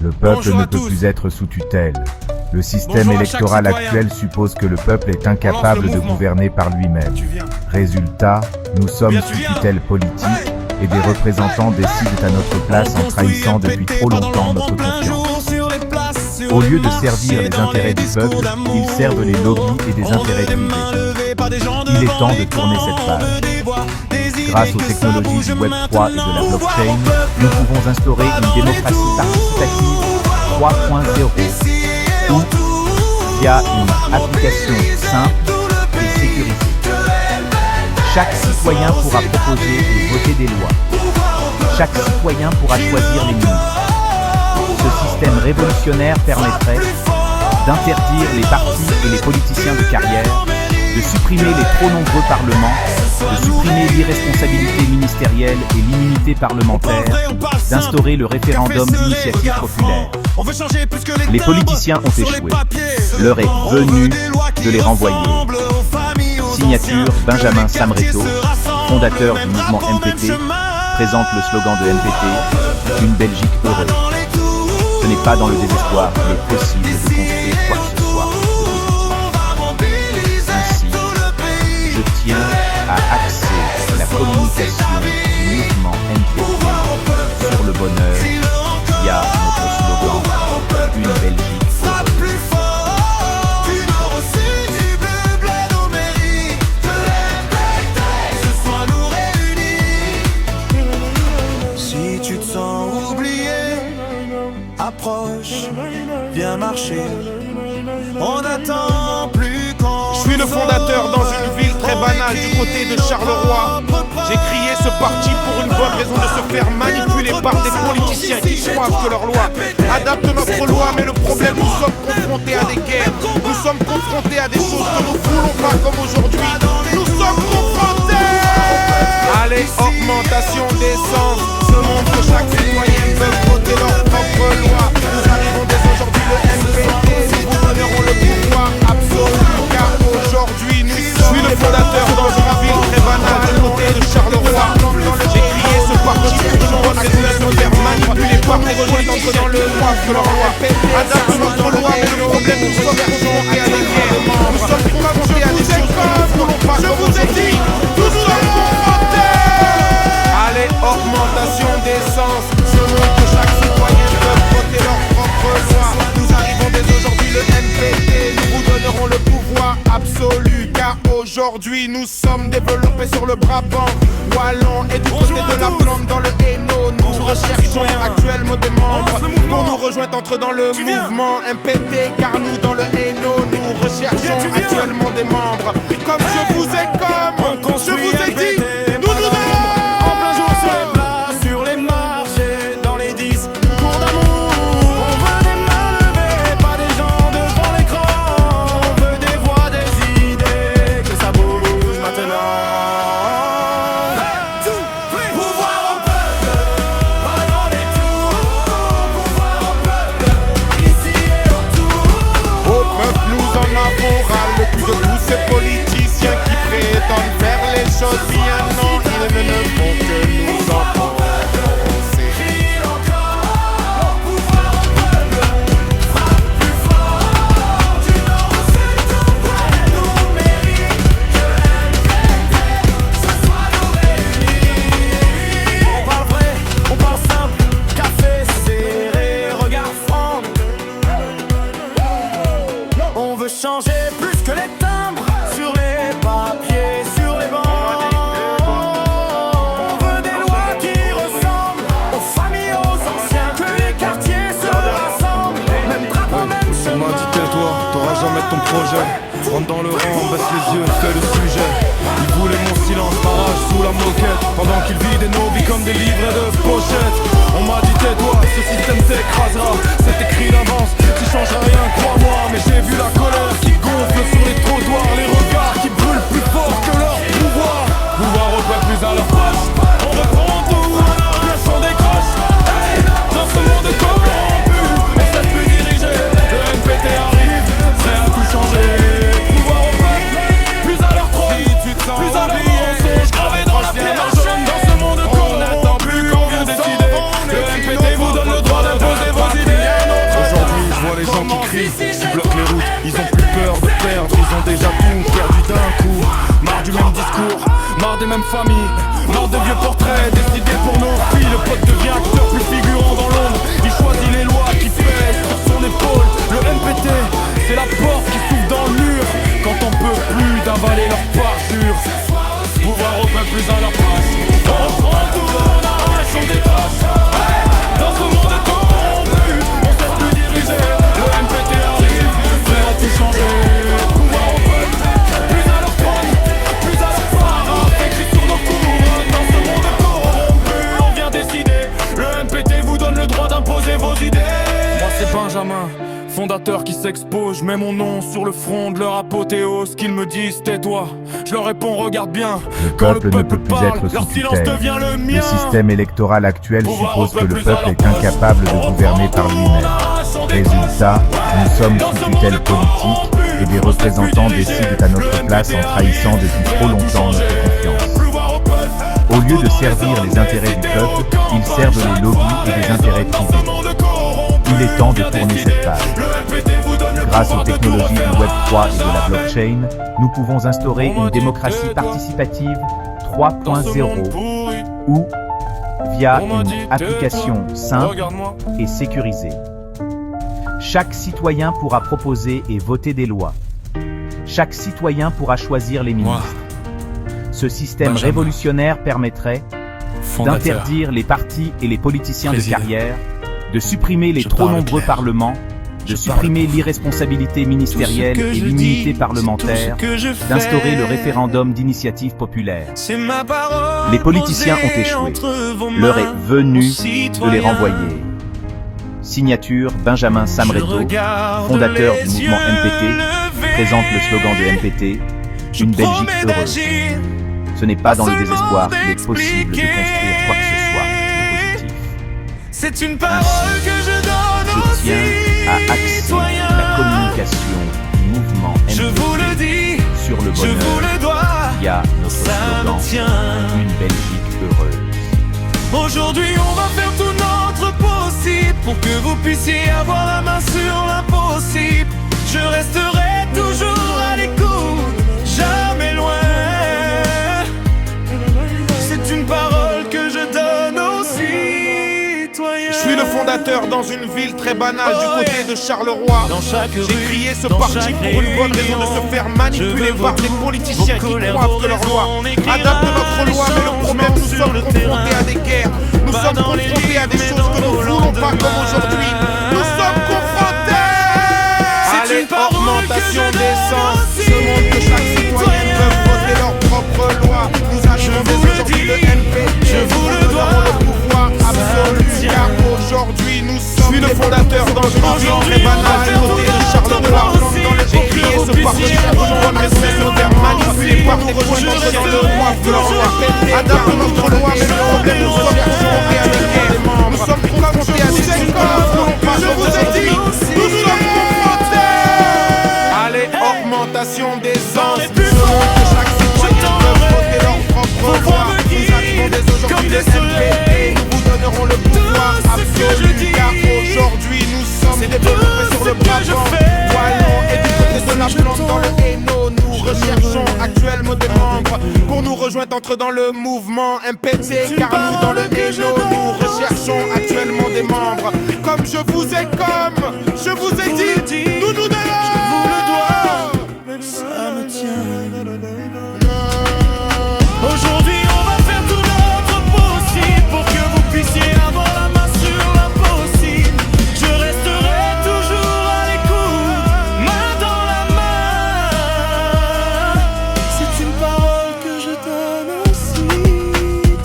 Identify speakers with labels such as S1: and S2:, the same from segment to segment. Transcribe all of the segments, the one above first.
S1: Le peuple ne peut plus être sous tutelle. Le système électoral actuel suppose que le peuple est incapable de gouverner par lui-même. Résultat, nous sommes sous tutelle politique et des représentants décident à notre place en trahissant depuis trop longtemps notre confiance. Au lieu de servir les intérêts du peuple, ils servent les lobbies et des intérêts privés. Il est temps de tourner cette page. Grâce aux technologies du Web 3 et de la blockchain, nous pouvons instaurer une démocratie participative 3.0 ou via une application simple et sécurisée. Chaque citoyen pourra proposer et voter des lois. Chaque citoyen pourra choisir les ministres. Ce système révolutionnaire permettrait d'interdire les partis et les politiciens de carrière, de supprimer les trop nombreux parlements, de supprimer l'irresponsabilité ministérielle et l'immunité parlementaire, d'instaurer le référendum d'initiative populaire. Les politiciens ont échoué. L'heure est venue de les renvoyer. Signature Benjamin Samreto, fondateur du mouvement MPT, présente le slogan de MPT, une Belgique heureuse. Ce n'est pas dans le désespoir qu'il est possible de construire quoi que ce soit. Ainsi, je tiens à axer la communication du mouvement MPT sur le bonheur via notre slogan, une Belgique heureuse.
S2: Si tu te sens oublié, approche, viens marcher. On n'attend plus quand.
S3: Je suis le fondateur dans une ville très banale du côté de Charleroi. J'ai créé ce parti pour une bonne raison, de se faire manipuler par des politiciens qui croient que leur loi adapte notre loi. Mais le problème, nous sommes confrontés à des guerres, nous sommes confrontés à des choses que nous ne voulons pas comme aujourd'hui. Nous sommes confrontés. Allez, augmentation d'essence. Ce monde que chaque citoyen peut voter leur propre loi. Nous arrivons dès aujourd'hui le MPT. Nous vous donnerons le pouvoir absolu. Car aujourd'hui nous sommes. Je suis le fondateur dans une ville très banale de côté de Charleroi. J'ai créé ce parti pour une bonne raison, de se faire manipuler par des politiciens dans le droit que leur loi adapte notre loi. Mais le problème, nous sommes confrontés à des guerres. Nous sommes confrontés à des choses que nous ne voulons pas comme aujourd'hui. Nous sommes confrontés. Allez, augmentation d'essence. Ce monde que chaque citoyen peut voter leur propre loi. Nous arrivons dès aujourd'hui le MPT. Nous vous donnerons le pouvoir absolu. Car aujourd'hui nous sommes développés sur le Brabant wallon et du côté de la Flandre dans le Hainaut. Nous recherchons actuellement des membres pour nous rejoindre, entre dans le mouvement MPT. Car nous dans le Hainaut, nous recherchons actuellement des membres. Comme je vous ai dit, nous nous donnons. Ces politiciens qui prétendent faire les choses bien, non, ils ne font que nous enfoncer.
S2: On parle vrai, on parle simple, café serré, regard franc. On veut changer plus que les timbres sur les papiers, sur les bancs. On veut des lois qui ressemblent aux familles, aux anciens, que les quartiers se rassemblent. Même drapeau, même chemin.
S4: On m'a dit tais-toi, t'auras jamais ton projet. Rentre dans le rang, baisse les yeux, fais le sujet. Il voulait mon silence, barrage sous la moquette. Pendant qu'il vidait nos vies comme des livrets de pochettes. On m'a dit tais-toi, ce système t'écrasera. C'est écrit d'avance, tu changeras rien, crois-moi. Mais j'ai vu la colère qui gonfle sur les trottoirs, les regards qui brûlent plus fort que leur pouvoir. Pouvoir reprend plus à leur poche. On reprend tout, le son décroche. Hey, dans ce monde corrompu, on sait plus diriger. Le MPT arrive, prêt à tout changer. Pouvoir au peuple, plus à leur trône, plus à leur mensonge. Gravé dans la pierre jaune, dans ce monde corrompu, qu'on vient décider. Le MPT vous donne le droit d'imposer même famille. Dans de vieux portraits décidés pour nos filles. Le pote devient acteur plus figurant dans l'ombre. Il choisit les lois qui pèsent sur son épaule. Le MPT, c'est la porte qui s'ouvre dans le mur quand on peut plus d'avaler leur parjure. Pouvoir au peuple plus à leur place. On reprend tout, on arrache, on détache. Dans ce monde corrompu, on sait plus diriger. Le MPT arrive, prêt à tout changer. Pouvoir au peuple, plus à leur trône, plus à leur part. Écrit sur nos couronnes, dans ce monde corrompu, on vient décider. Le MPT vous donne le droit d'imposer vos idées. Moi c'est Benjamin, fondateur qui s'expose. Je mets mon nom sur le front de leur apothéose. Qu'ils me disent tais-toi, je leur réponds regarde bien. Quand le peuple
S1: ne peut plus
S4: parle,
S1: être
S4: leur
S1: sous
S4: silence
S1: tutelle.
S4: devient le mien.
S1: Le système électoral actuel suppose que le peuple est incapable de gouverner par lui-même. Résultat, nous sommes sous tutelle politique et des représentants décident à notre place en trahissant depuis trop longtemps notre confiance. Au lieu de servir les intérêts du peuple, ils servent les lobbies et les intérêts privés. Il est temps de tourner cette page. Grâce aux technologies du Web3 et de la blockchain, nous pouvons instaurer une démocratie participative 3.0 ou via une application simple et sécurisée. Chaque citoyen pourra proposer et voter des lois. Chaque citoyen pourra choisir les ministres. Ce système
S4: Benjamin,
S1: révolutionnaire permettrait d'interdire les partis et les politiciens de carrière, de supprimer les trop nombreux parlements, de supprimer l'irresponsabilité ministérielle et l'immunité parlementaire, d'instaurer le référendum d'initiative populaire. Les politiciens ont échoué. L'heure est venue de les renvoyer. Signature Benjamin Samreto, fondateur du mouvement MPT, présente le slogan de MPT, une Belgique heureuse. Ce n'est pas dans le désespoir qu'il est possible de construire quoi que ce soit de positif.
S2: C'est une parole que je donne
S1: Je tiens à axer la communication du mouvement
S2: Je vous le
S1: MPT
S2: dis,
S1: sur le
S2: je vous
S1: bonheur
S2: le dois.
S1: via notre
S2: Ça me
S1: slogan
S2: tient.
S1: Une Belgique heureuse.
S2: Aujourd'hui on va faire tout notre possible pour que vous puissiez avoir la main sur l'impossible. Je resterai toujours à l'écoute, jamais loin. C'est une parole que je donne aux citoyens.
S3: Je suis le fondateur dans une ville très banale du côté de Charleroi. J'ai créé ce parti pour une bonne raison de se faire manipuler par des politiciens qui croient que leurs lois adaptent notre loi. Mais le problème, nous sommes confrontés à des guerres. Nous sommes confrontés à des choses que nous ne voulons pas comme aujourd'hui. Nous sommes confrontés à l'augmentation des sens. Ce monde que chaque citoyen peut voter leur propre loi. Nous arrivons dès aujourd'hui le MPT.
S2: Je vous le dois.
S3: Nous avons le pouvoir absolu. Car aujourd'hui nous sommes. Je suis le fondateur dans une ville très banale du côté de Charleroi. J'ai créé ce parti pour une bonne raison de se faire manipuler par des politiciens qui croient que leur loi adapte notre loi. Mais le problème, nous sommes confrontés à des guerres. Nous sommes confrontés à des choses que nous ne voulons pas. Je vous ai dit, nous sommes confrontés à l'augmentation des ans. Ce monde que chaque citoyen peut voter leur propre loi. Nous arrivons dès aujourd'hui le MPT. Nous vous donnerons le pouvoir absolu. Car aujourd'hui nous sommes développés sur le bras-vent. Wallon et du côté de la plante dans le Hainaut. Nous recherchons actuellement des membres pour nous rejoindre, entre dans le mouvement MPT. Car nous dans le Hainaut, nous recherchons actuellement des membres. Comme je vous ai dit, nous nous donnons.
S2: Ça me tient. Aujourd'hui on va faire tout notre possible pour que vous puissiez avoir la main sur l'impossible. Je resterai toujours à l'écoute, main dans la main. C'est une parole que je donne aux citoyens.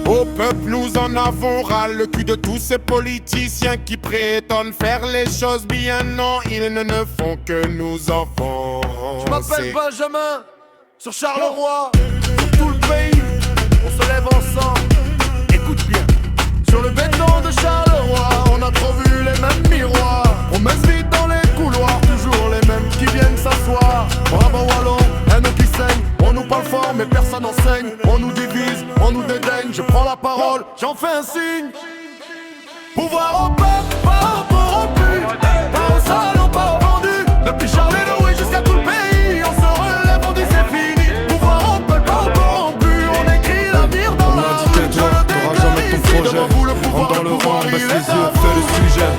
S3: Au peuple nous en avons ras le cul de tous ces politiciens qui prétendent faire les choses bien. Non, ils ne font que nous enfoncer.
S5: Je m'appelle Benjamin, sur Charleroi, sur tout le pays, on se lève ensemble. Écoute bien, sur le béton de Charleroi, on a trop vu les mêmes miroirs. Promesses vides dans les couloirs, toujours les mêmes qui viennent s'asseoir. Bravo Wallon, un nom qui saigne, on nous parle fort mais personne n'enseigne. On nous divise, on nous dédaigne, je prends la parole, j'en fais un signe. Pouvoir au peuple, pas au corrompu, pas au salon, pas au vendu. Depuis Charleroi jusqu'à tout le pays, on se relève, on dit c'est fini. Pouvoir au peuple, pas au corrompu,
S4: le sujet.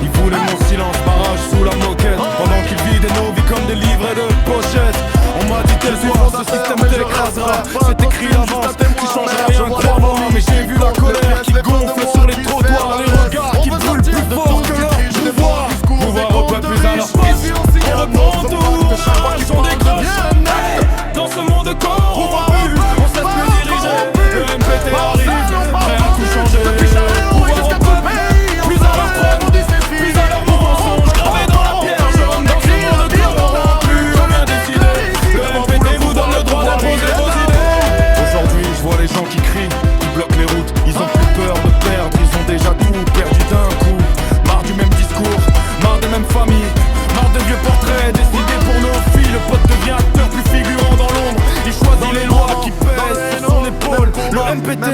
S4: Il voulait mon silence, barrage sous la moquette. Pendant qu'il vidait nos vies comme des livrets de pochettes. On m'a dit tel soir, ce système t'écrasera. C'est écrit d'avance, qui changera rien, crois-moi. Mais j'ai vu la colère qui gonfle sur les trottoirs. Les regards qui brûlent plus fort que leur pouvoir. Pouvoir au peuple plus à leur place. On reprend tout, ils sont des gros. Dans ce monde corrompu, on sait plus diriger. Le MPT arrive, prêt à tout changer. Pouvoir au peuple, plus à leur preuve, plus à leur mensonge. Gravé dans la pierre jaune, dans ce monde corrompu, on vient décider. Le MPT vous donne le droit d'imposer vos idées. Aujourd'hui, je vois les gens qui crient, qui bloquent les routes. Ils ont plus peur de perdre, ils ont déjà tout perdu d'un coup. Marre du même discours, marre des mêmes familles, marre de vieux portraits décidés pour nos filles. Le pote devient acteur plus figurant dans l'ombre. Il choisit les lois qui pèsent sur son épaule. Le MPT,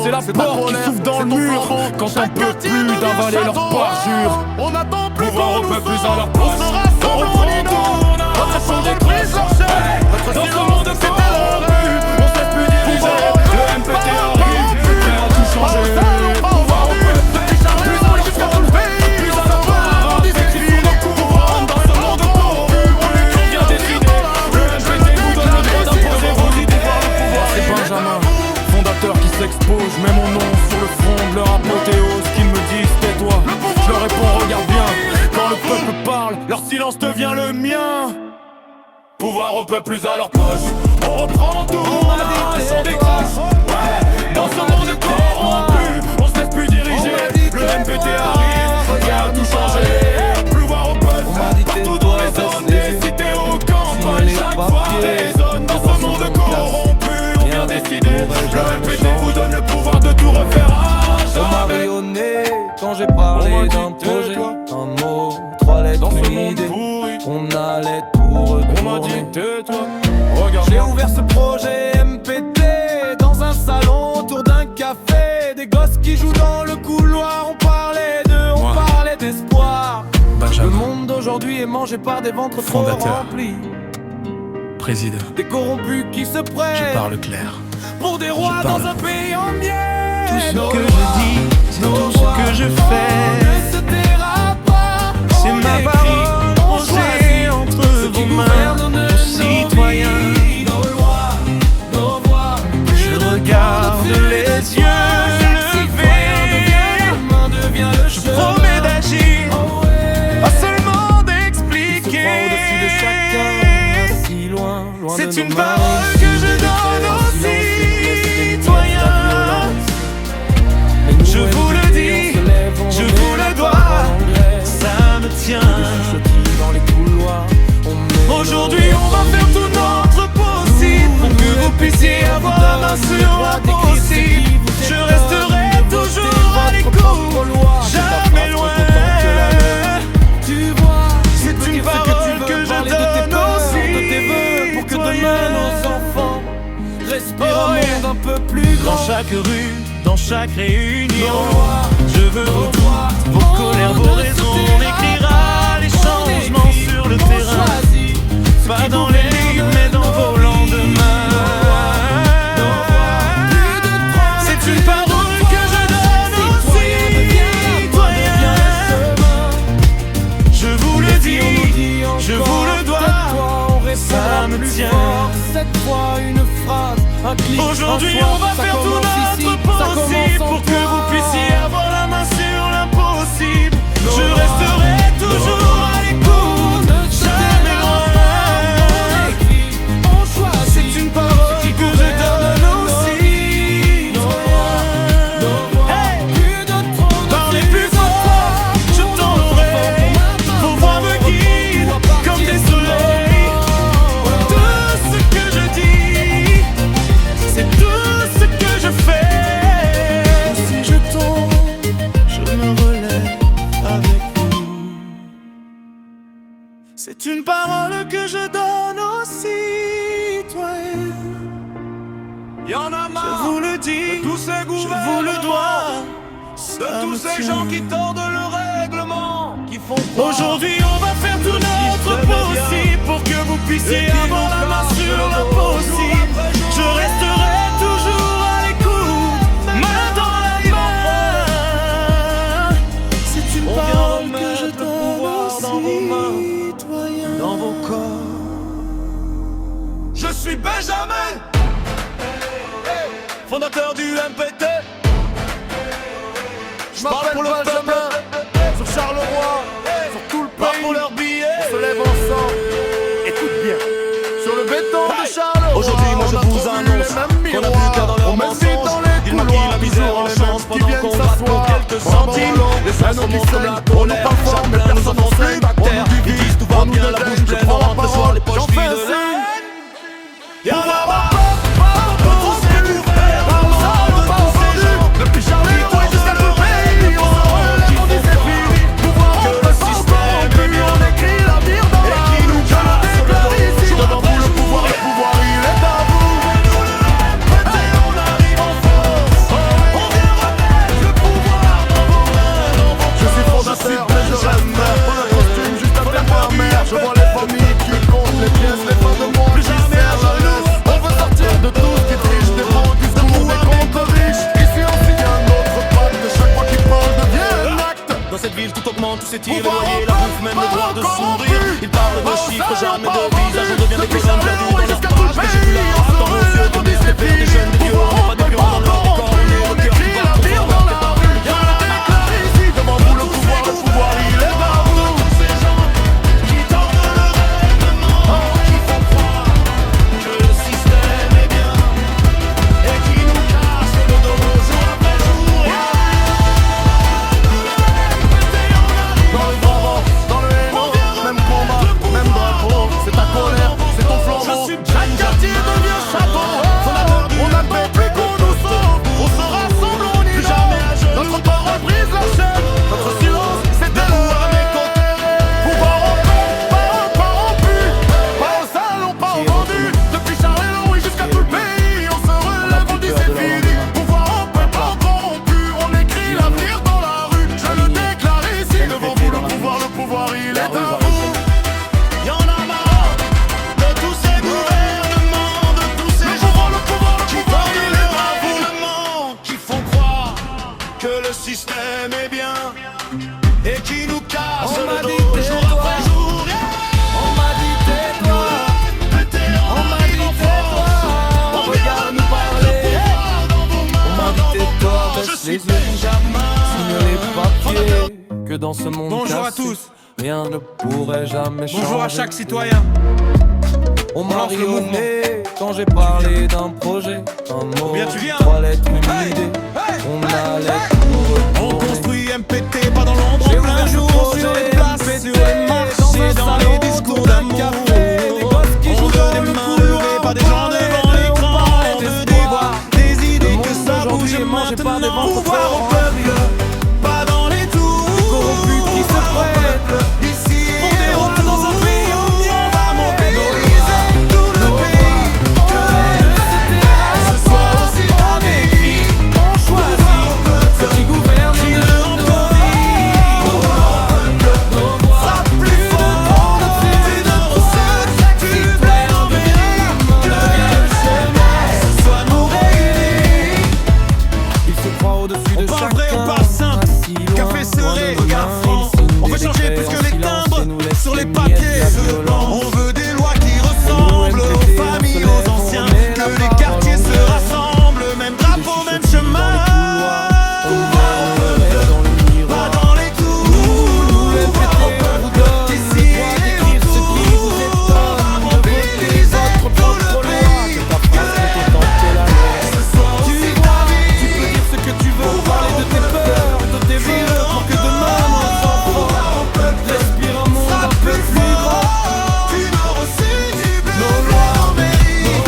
S4: c'est la porte qui s'ouvre dans le mur quand on peut plus d'avaler leur parjure.
S5: On attend plus
S4: Pouvoir au
S5: qu'on
S4: peuple
S5: nous
S4: à leur
S5: On
S4: place.
S5: se
S4: On
S5: rassemble
S4: reprend
S5: au
S4: tout, on a
S5: Notre
S4: des
S5: prise sorcière. Notre
S4: dans ce
S5: silence,
S4: monde
S5: c'est
S4: corrompu, on se laisse plus diriger. Le MPT arrive, prêt à tout changer. Pouvoir au peuple, plus à leur front, plus à leur part. Des écrits de courant dans ce monde corrompu, on vient décider. Le MPT vous donne le droit d'imposer vos idées. C'est Benjamin, fondateur qui s'expose. Je mets mon nom sur le front de leur apothéose. Qu'ils me disent tais-toi, je leur réponds regarde bien. Quand le peuple parle, leur silence devient le mien. Pouvoir au peuple plus à leur poche. On reprend tout, on s'en décroche. Ouais, dans ce monde corrompu, on se laisse plus diriger. Le MPT arrive, regarde tout changer. Pouvoir au peuple, partout dans les zones, des cités aux campagnes. Chaque fois résonne dans ce monde corrompu, on vient décider. Le MPT vous donne le pouvoir de tout refaire à
S6: On m'a
S4: jamais.
S6: rayonné quand j'ai parlé
S4: On m'a dit
S6: d'un projet,
S4: tais-toi.
S6: un mot, 3 lettres,
S4: Dans ce
S6: une
S4: monde
S6: idée.
S4: pourri,
S6: On allait tout
S4: on m'a dit
S6: retourner.
S4: tais-toi. Regarde
S6: J'ai ouvert ce projet MPT dans un salon autour d'un café. Des gosses qui jouent dans le couloir. On parlait d'eux, on parlait d'espoir. Le monde d'aujourd'hui est mangé par des ventres trop remplis.
S7: Président,
S6: Des corrompus qui se prennent
S7: je parle clair.
S6: pour des rois
S7: Je parle.
S6: dans un pays en miel.
S7: Tout ce que je dis, c'est tout ce que je fais.
S6: Ne se taira pas.
S7: C'est
S6: On
S7: ma
S6: écrit,
S7: parole
S6: on
S7: posée
S6: choisit.
S7: entre
S6: Ceux qui
S7: vos mains,
S6: gouvernent
S7: nos citoyens.
S6: nos lois, nos voix.
S7: Je regarde les yeux levés. Je promets d'agir, pas seulement d'expliquer. C'est une parole que je donne aux citoyens. Je vous le dis, je vous le dois, ça me tient. Aujourd'hui on va faire tout notre possible pour que vous puissiez avoir la main sur l'impossible. Je resterai toujours à l'écoute, jamais loin. C'est une parole que je donne aussi,
S6: pour que demain nos enfants respirent un monde un peu plus grand.
S7: Dans chaque rue, dans chaque réunion, je veux vos doutes, vos colères, vos raisons. On écrira les changements sur le terrain, pas dans les livres mais dans vos lendemains. C'est une parole que je donne aux citoyens. Je vous le dis, je vous le dois, ça me tient.
S6: Cette fois une phrase, un clic,
S7: Aujourd'hui
S6: un soir,
S7: on va
S6: ça
S7: faire tout
S6: commence
S7: notre
S6: ici, ça
S7: possible
S6: commence en
S7: pour que
S6: toi.
S7: vous puissiez avoir la main sur l'impossible. Je resterai toujours à l'écoute, jamais loin. C'est une parole que je donne aussi. Hey, parlez plus fort, je t'aurai. Vos voix me guident comme des soleils. Tout ce que je dis, c'est tout ce que je fais. Si je tombe, je me relève avec vous. C'est une parole que je donne aux citoyens.
S5: Y'en a marre
S7: Je vous le dis,
S5: de tous ces
S7: je vous
S5: gouvernements,
S7: le dois.
S5: de tous ces gens qui tordent le règlement, qui font croire.
S7: Aujourd'hui on va faire tout notre possible pour que vous puissiez avoir la main sur l'impossible. Je resterai toujours à l'écoute, main dans la main. C'est suis Benjamin, fondateur du MPT.
S5: Je parle pour le peuple, sur Charleroi, sur tout le pays.
S7: Pour leurs billets,
S5: on se lève ensemble. Écoute bien, sur le béton de Charleroi.
S7: Aujourd'hui, moi je vous annonce qu'on a plus qu'à dans leur mensonge. Ils maquillent la misère en chance pendant qu'on va pour quelques centimes. Les faits sont montent comme la colère. Chaque plein nous annonce les bactères. Ils disent tout va bien, la bouche pleine, on rentre le soir, les poches vides de l'air. Y'en a marre.
S5: Depuis Charleroi jusqu'à tout le pays, on s'en dit c'est fini. Pouvoir en le système, baby, on écrit l'avenir dans la rue. Je le déclare ici, devant vous le pouvoir il est à vous.
S7: On arrive en force, on vient remettre le pouvoir dans vos mains.
S5: Je suis fondateur, mais je reste maire. Prends le costume juste à faire mère. Je vois les familles qui comptent les pièces, les fins de mois.
S7: Plus jamais à genoux.
S5: On veut sortir de tout ce qui triche, des grands discours, des comptes riches. Ici on signe un autre pacte, chaque fois qu'il parle devient un acte.
S7: Dans cette ville tout augmente, tout s'étire, le loyer, la bouffe, même le droit de sourire. Ils parlent de chiffres, jamais de visage. On devient des colonnes perdues dans l'espace. Mais j'ai vu la race dans nos yeux, tandis que les pères des jeunes, des vieux, on n'est pas des pions dans leur décor. On est au cœur du bar, on fait encore tes paroles.
S5: Je le déclare ici, devant vous le pouvoir il est à vous.
S7: Ces gens qui tordent le règlement, qui font croire que le système est bien et qui nous cassent le dos jour après jour.
S5: Dans le bravo, dans le héros, même combat, même drapeau. C'est ta colère, c'est ton flambeau. Chaque quartier devient château. On n'attend plus qu'on nous sauve. On se rassemble, on y va. Notre parole brise la chaîne. Notre silence, c'est de l'eau à mes côtés. Pouvoir en paix, pas rompu. Pas au salon, pas au vendu. Depuis Charleroi jusqu'à tout le pays, on se relève, on dit c'est fini. Pouvoir en paix, pas corrompu. On écrit l'avenir dans la rue. Je le déclare ici devant vous, le pouvoir il est à vous.
S7: Y'en a marre de tous ces gouvernements, de tous ces gens qui tordent le règlement, qui font croire que le système est bien et qui nous cassent le dos jour après jour.
S6: On m'a dit tais-toi, on m'a dit tais-toi, on regarde nous parler. On m'a dit tais-toi, baisse les yeux, signe les papiers, que dans ce monde
S3: Bonjour à
S6: cassé,
S3: tous.
S6: rien ne pourrait jamais changer.
S3: Bonjour à chaque citoyen.
S6: On m'a
S3: lance le mouvement.
S6: rionné quand j'ai parlé d'un projet, un mot,
S3: Bien, tu viens.
S6: 3 lettres, une idée. On allait tout
S7: On
S6: retourner.
S7: construit MPT, pas dans l'ombre,
S6: J'ai
S7: en plein
S6: ouvert
S7: jour,
S6: ce projet,
S7: sur les places, sur les marchés, dans les discours d'amour. On veut des mains levées, pas des gens devant l'écran. On veut des voix, des idées, que ça bouge maintenant. Pouvoir au peuple, pas dans les tours.
S6: corrompus qui se prêtent.
S7: Ici, on déroule dans un pays, on va mobiliser tout le pays. Que ce soit aussi on écrit,
S6: On choisit ceux qui gouvernent
S7: qui
S6: de
S7: le rendent nos vies. Ça plus fort, c'est de tous ceux qui plaît en pays. Que ce soit nous réunis.
S6: Il se croit au-dessus de
S7: On parle
S6: chacun.
S7: vrai, on parle simple.
S6: Assis loin,
S7: Café
S6: loin
S7: serré,
S6: de
S7: regard
S6: loin,
S7: franc.
S6: ils signent
S7: On
S6: des
S7: veut changer
S6: décrets
S7: plus
S6: en
S7: que les
S6: silence
S7: timbres
S6: et nous laissent
S7: sur les
S6: les
S7: papiers.
S6: miettes de la violence.
S7: On veut des lois qui ressemblent aux familles, aux anciens. Que les quartiers se rassemblent, même drapeau, même chemin. Pouvoir au peuple, pas dans les tours. Pouvoir au peuple, ici et autour. On va mobiliser tout le pays. Que ce soit aussi ta vie.
S6: Tu peux dire ce que tu veux, parler de tes peurs, de tes vœux, pour que demain nos enfants respirent un monde un peu plus grand.
S7: Tu n'auras aussi du bleu. Nos lois en mairie.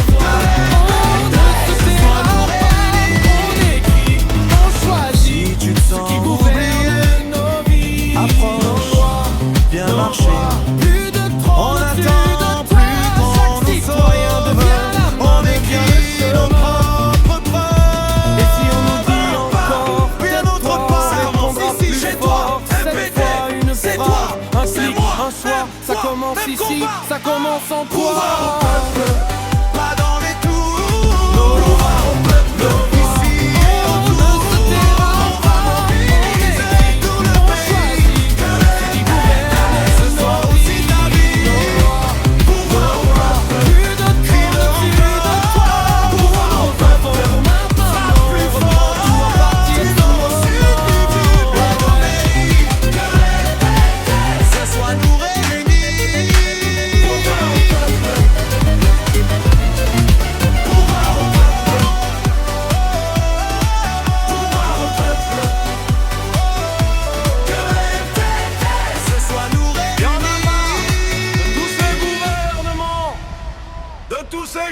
S6: On écrit, on choisit,
S7: Tu te sens
S6: qui gouverne nos vies.
S7: Apprends nos lois, viens marcher.
S6: Plus de
S7: On
S6: trop,
S7: n'attend plus qu'on nous soit rien demain. On écrit nos propres preuves.
S6: Et si on nous dit encore,
S7: puis un autre pas. Ça commence ici, chez toi.
S6: cette
S7: MPT,
S6: fois une
S7: c'est
S6: phrase,
S7: toi,
S6: un
S7: c'est
S6: clic,
S7: moi,
S6: un soir, ça
S7: toi,
S6: commence
S7: même
S6: ici,
S7: combat.
S6: ça commence en
S7: Pouvoir au
S6: toi.
S7: peuple, pas dans les tours. Pouvoir au peuple, ici et autour. On va mobiliser tout le pays. Que ce soit aussi ta vie. Pouvoir au peuple, crie le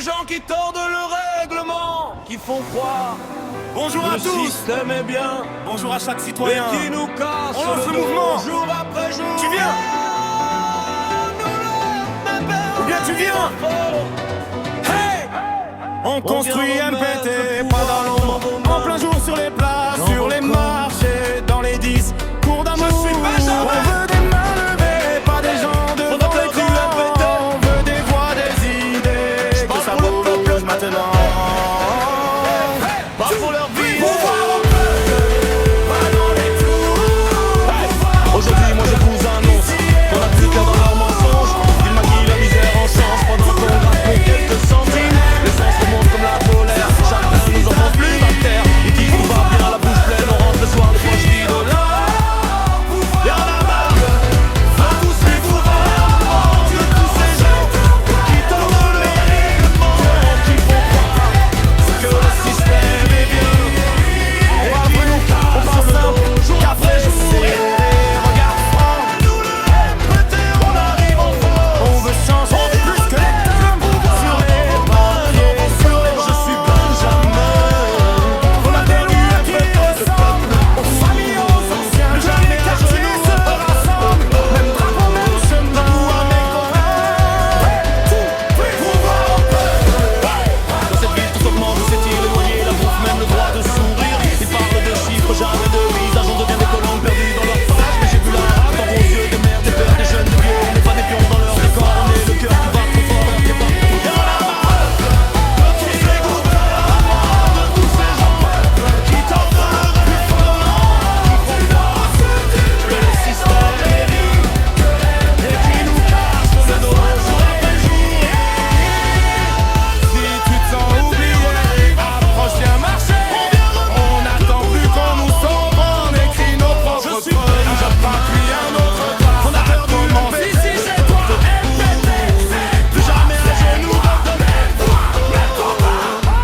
S6: gens qui tordent le règlement, qui font croire
S7: Bonjour à
S6: le
S7: tous.
S6: système est bien,
S7: Bonjour à chaque
S6: et
S7: citoyen.
S6: qui nous casse
S7: On lance le
S6: dos
S7: mouvement.
S6: jour après jour.
S7: Tu viens? Ou bien tu viens? Hey! On construit MPT, pas dans l'ombre, en plein jour sur les places, sur les marchés, dans les 10 cours d'amour.
S6: Je suis Benjamin.
S7: On veut des mains levées, pas des gens devant
S6: On
S7: l'écran.
S6: entend MPT.
S7: On veut des voix, des idées, que ça bouge maintenant.
S6: Pas pour leur vie.
S7: Aujourd'hui moi je vous annonce qu'on a plus qu'un dans leurs mensonges. Ils maquillent la misère en chance pendant qu'on gratte pour quelques centimes. L'essence remonte comme la colère, chacun nous en pense plus à terre. Et qui tout va bien, la bouche pleine, on rentre le soir de poche vide. Y'en a marre de tous ces gouvernements, de tous ces gens qui tordent le règlement, qui font croire que le système est bien. On va nous, on passe simple, jour après jour. Regarde franc, nous le MPT, on arrive en force. On veut changer plus que les timbres sur les papiers, sur les bancs. Je suis Benjamin, fondateur du MPT, le peuple, aux familles, aux anciens, jamais à genoux se rassemblent. Même drapeau, même chemin, ou à mes copains. Pouvoir au peuple. Dans cette ville tout augmente, s'est-il éloigné, la bouffe, même le droit de sourire. Ils parlent de chiffres, jamais de visages, on devient des colons perdus dans leur page. Mais j'ai vu la rage dans vos yeux, des mères, des pères, des jeunes, des vieux. On n'est pas des pions dans leur décor, on est le cœur qui bat trop fort, qui bat trop fort. Y'en a marre de tous ces gouvernements, de tous ces gens qui tordent le règlement, qui font croire que le système est bien et qui nous casse le dos jour après jour. Si tu te sens oublié, approche bien marché. On n'attend plus qu'on nous sauve, on écrit nos propres preuves. Je puis un autre pas. Fondateur du MPT, ici c'est toi, MPT. Plus jamais à genoux,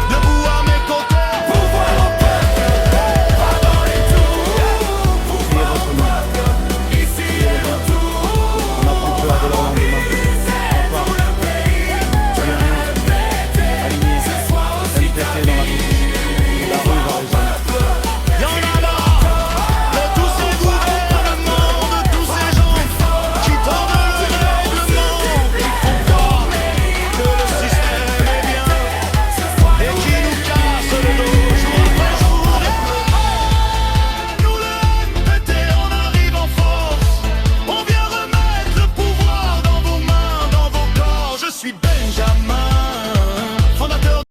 S7: debout à mes côtés. Pouvoir au peuple, pas dans les tours. Pouvoir au peuple, ici et retour. On n'a plus peur de leur lendemain. On part. Tu viens aligné, MPT dans la vie. La rue va résonner. Y'en a marre de tous ces gouvernements, de tous ces gens qui tordent le règlement, qui font croire que le système est bien et qui nous cassent le dos jour après jour. Nous le MPT, on arrive en force. On vient remettre le pouvoir dans vos mains, dans vos corps. Je suis Benjamin, fondateur.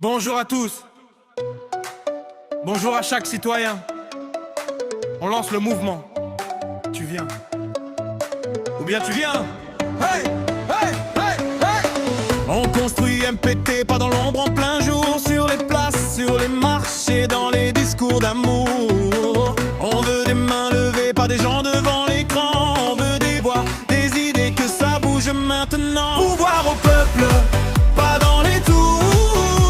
S3: Bonjour à tous. Bonjour à chaque citoyen. On lance le mouvement. Tu viens. Ou bien tu viens. Hey, hey, hey, hey.
S6: On construit MPT, pas dans l'ombre, en plein jour, sur les places, sur les marchés, dans les discours d'amour. On veut des mains levées, pas des gens devant l'écran. On veut des voix, des idées, que ça bouge maintenant. Pouvoir au peuple, pas dans les tours.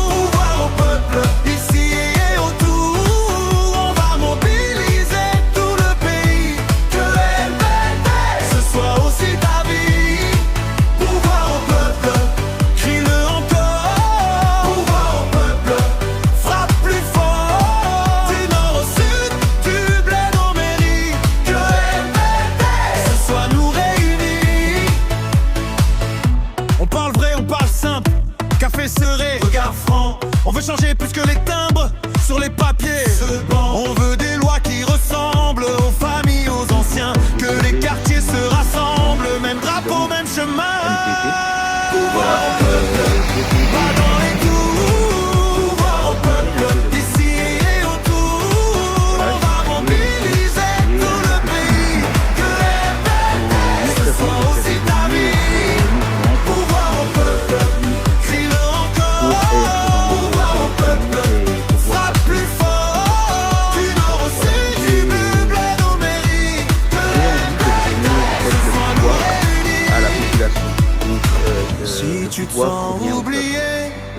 S6: Pouvoir au peuple, ici et autour. On va mobiliser tout le pays, que MPT, ce soit aussi ta vie. Pouvoir au peuple, crie-le encore. Pouvoir au peuple, frappe plus fort. Du nord au sud, du bled aux mairies, que MPT, ce soit nous réunis. On parle vrai, on parle simple, café serré, regard franc. On veut changer plus que les timbres sur les papiers. On
S1: pouvoir revient au peuple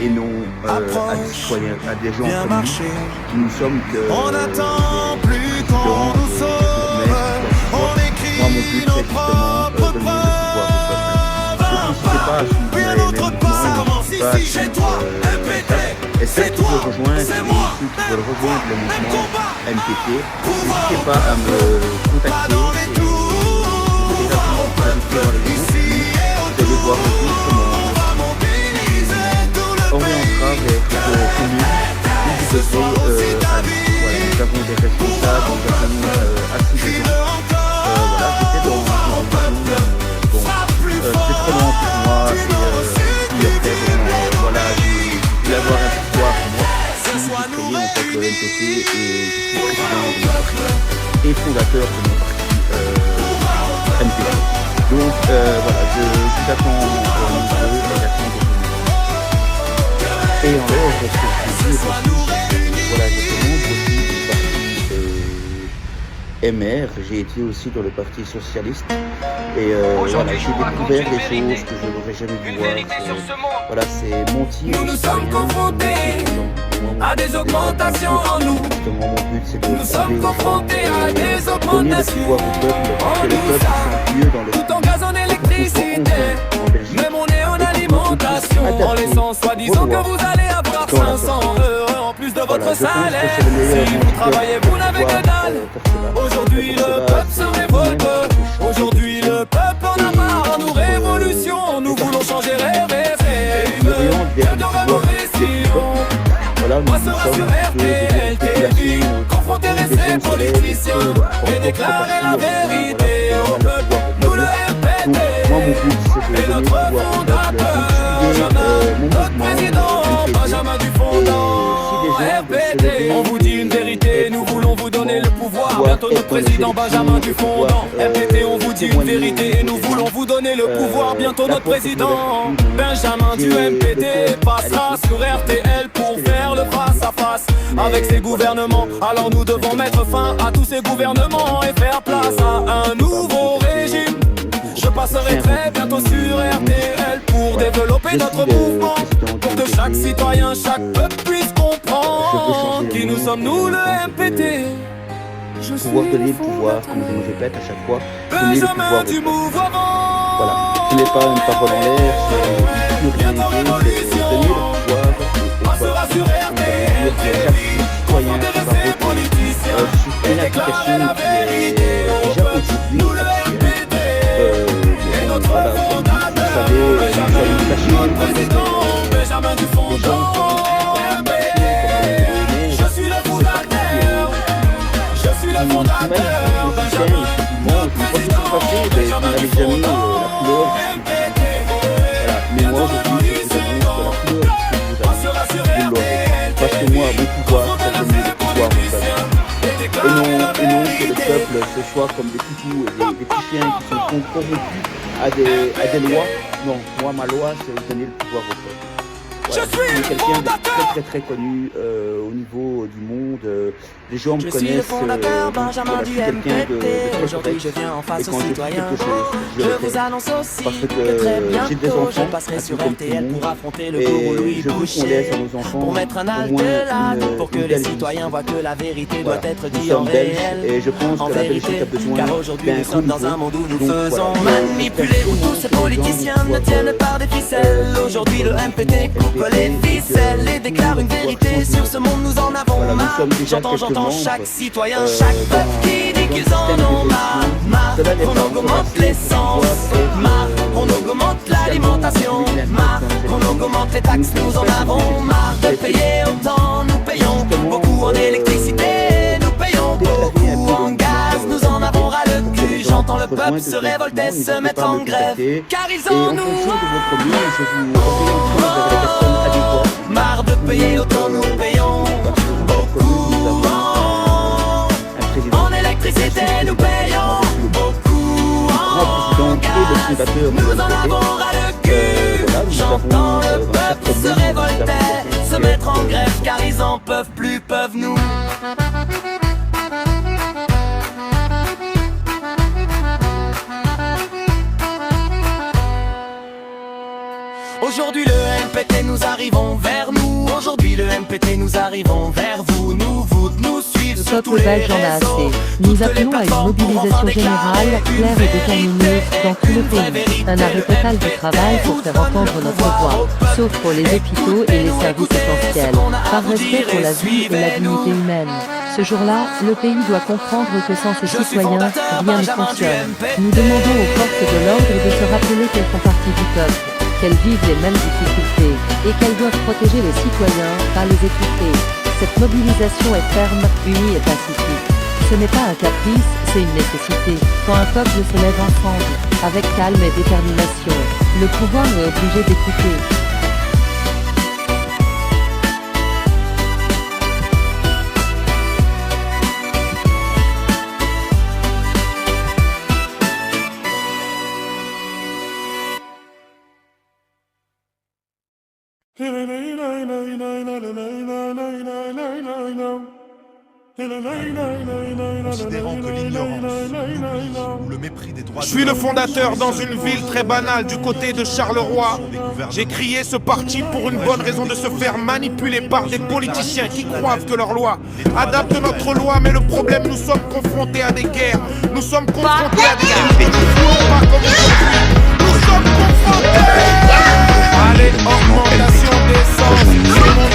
S1: et non à des citoyens, à des gens comme nous. Nous sommes que
S6: On n'attend plus qu'on nous sauve. On écrit
S1: moi, mon but, c'est justement donner le pouvoir au peuple. Ne n'hésitez pas à suivre
S6: bien
S1: mes
S6: autre
S1: mouvements,
S6: part.
S1: n'hésitez pas à
S6: Ici, chez
S1: suivre
S6: toi, MPT,
S1: et ceux
S6: c'est
S1: qui
S6: toi,
S1: veulent rejoindre et
S6: c'est
S1: ceux
S6: moi.
S1: qui veulent rejoindre le mouvement
S6: combat.
S1: MPT, n'hésitez pas à me contacter
S6: dans les
S1: et
S6: tours.
S1: vous allez voir le groupe.
S6: Ici et
S1: Vous allez voir le groupe
S6: on va mobiliser tout le
S1: orientera vers vos communes où vous devez aller. Voilà, nous avons des responsables, nous avons assez de gens. Voilà, j'étais dans une réunion, bon, c'est trop long pour moi et après, bon, voilà, je voulais avoir un pouvoir pour moi. Je suis créé en fait le MPT et je suis président de mon parti et fondateur de mon parti MPT. Donc voilà, je vous attends nombreux et j'attends de vous. Et en dehors de ce que je veux dire aussi, voilà, j'étais membre aussi du parti MR, j'ai été aussi dans le parti socialiste et voilà, j'ai découvert des choses que je n'aurais jamais dû voir. Voilà, c'est mentir.
S6: Nous nous sommes confrontés à des augmentations en nous.
S1: Justement, mon but, c'est de
S6: Nous sommes confrontés à des
S1: donner le
S6: augmentations
S1: pouvoir au peuple, parce que le
S6: en
S1: peuple sent mieux dans le
S6: tout en gaz en électricité. Même on est en alimentation, en laissant soi-disant que vous allez avoir 500 € en plus de votre salaire. Si vous travaillez, vous n'avez que dalle. Aujourd'hui, le peuple se révolte. Aujourd'hui, le peuple en a marre. Nous, révolution, nous voulons changer, rêver. Que devons-nous
S1: Voilà, nous
S6: Moi sera sur RTL TV, confronter ces politiciens et déclarer la vérité au peuple. Nous le
S1: Donc, moi, mon but, c'est de
S6: et
S1: donner le
S6: notre
S1: pouvoir au peuple,
S6: fondateur,
S1: mon
S6: notre
S1: mouvement,
S6: président Benjamin Dufondant, RPT. On vous dit une vérité, nous voulons vous donner le pouvoir. Bientôt notre président Benjamin Dufondant, RPT. On vous dit une vérité et nous voulons vous donner le pouvoir. Bientôt notre président Benjamin du MPT passera sur RTL pour faire le face à face avec ces gouvernements. Alors nous devons mettre fin à tous ces gouvernements et faire place à un nouveau régime. Je passerai très bientôt sur RTL pour développer notre mouvement, pour que chaque citoyen, chaque peuple puisse comprendre qui nous sommes, nous le MPT. Je suis
S1: pouvoir donner le pouvoir, comme je me répète à chaque fois, donner le pouvoir
S6: Benjamin
S1: au
S6: du
S1: peuple.
S6: mouvement.
S1: Voilà, ce n'est pas une parole en l'air, c'est une
S6: Bientôt
S1: réalité, c'est donner le pouvoir
S6: passera sur RTL
S1: chaque citoyen qui va voter sur une application qui est déjà aujourd'hui actuelle. Voilà, vous savez,
S6: Benjamin Dufondant, je suis le fondateur, je suis le fondateur, Benjamin
S1: Benjamin Dufondant, mais moi aujourd'hui je vous démontre la couleur que vous avez, parce que moi mon pouvoir c'est de donner le pouvoir au peuple. Et non que le peuple ce soit comme des toutous et des petits chiens qui sont corrompus à des lois. Non, moi ma loi c'est de donner le pouvoir au peuple. Voilà, je suis quelqu'un de très connu au niveau du monde. Les gens me connaissent.
S8: Je suis le fondateur Benjamin
S1: voilà,
S8: du
S1: je suis quelqu'un de
S8: MPT.
S1: très
S8: Aujourd'hui je
S1: correct.
S8: viens en face
S1: Et
S8: aux
S1: quand je dis
S8: citoyens.
S1: quelque chose, je
S8: Je
S1: le
S8: vous
S1: fais.
S8: annonce aussi
S1: Parce que
S8: que très
S1: j'ai des
S8: bientôt
S1: enfants,
S8: je passerai
S1: un
S8: sur
S1: peu comme tout le
S8: RTL
S1: monde.
S8: pour affronter le
S1: Et
S8: gourou Louis
S1: je veux qu'on
S8: Boucher,
S1: laisse à nos enfants
S8: pour mettre un
S1: au moins
S8: halte pour que
S1: une
S8: les
S1: belle
S8: citoyens
S1: vie.
S8: voient que la vérité
S1: Voilà.
S8: doit être
S1: Nous
S8: dite en
S1: sommes belges
S8: réel,
S1: et je pense
S8: en
S1: que la Belgique
S8: vérité,
S1: a besoin
S8: car aujourd'hui
S1: d'un
S8: nous sommes dans
S1: renouveau.
S8: un monde où nous
S1: Donc,
S8: faisons
S1: voilà.
S8: manipuler où tous ces politiciens ne tiennent par des ficelles. Aujourd'hui le MPT coupe les ficelles et déclare une vérité sur ce monde, nous en avons
S1: Voilà, nous
S8: marre.
S1: sommes déjà
S8: J'entends
S1: quelques membres,
S8: chaque citoyen, chaque peuple qui dit
S1: dans
S8: qu'ils
S1: le
S8: en
S1: système
S8: ont
S1: des
S8: marre,
S1: élections.
S8: marre.
S1: Cela n'est
S8: On
S1: pas
S8: augmente
S1: encore
S8: l'essence,
S1: assez.
S8: marre. On augmente l'alimentation, marre. On augmente les taxes, nous en avons marre de payer autant. Nous payons beaucoup en électricité, nous payons beaucoup en gaz, nous en avons ras le cul. J'entends le peuple se révolter, se mettre en grève, car ils
S1: Et
S8: en
S1: en
S8: nous
S1: fonction de votre mieux, je vous orienterai vers les personnes adéquates.
S8: marre de payer autant, nous payons beaucoup en électricité, nous payons beaucoup en gaz, nous en avons ras le cul. J'entends le peuple se révolter, se mettre en grève, car ils en peuvent plus, peuvent nous.
S6: Aujourd'hui
S8: Aujourd'hui le MPT nous arrivons vers nous. Aujourd'hui le MPT nous arrivons vers vous. Nous suivre sur tous
S9: Le
S8: les
S9: peuple belge en a
S8: réseaux.
S9: assez. Nous appelons à une mobilisation générale, claire et déterminée dans tout le pays. Un arrêt total du travail pour faire entendre notre voix, sauf pour les hôpitaux et les services essentiels, par respect pour la vie et la dignité humaine. Ce jour-là, le pays doit comprendre que sans ses citoyens, rien ne fonctionne. Nous demandons aux forces de l'ordre de se rappeler qu'elles font partie du peuple, qu'elles vivent les mêmes difficultés et qu'elles doivent protéger les citoyens, pas les étouffer. Cette mobilisation est ferme, unie et pacifique. Ce n'est pas un caprice, c'est une nécessité. Quand un peuple se lève ensemble, avec calme et détermination, le pouvoir est obligé d'écouter.
S10: Considérant que l'ignorance ou le mépris des droits
S3: Je suis le fondateur dans une ville très banale du côté de Charleroi. J'ai créé ce parti pour une bonne raison, de se faire manipuler par des politiciens qui croient que leurs lois adaptent notre loi. Mais le problème, nous sommes confrontés à des guerres. Nous sommes confrontés à des guerres. Pas comme aujourd'hui. Nous sommes confrontés. Allez, augmentation d'essence.
S11: Nous sommes un mouvement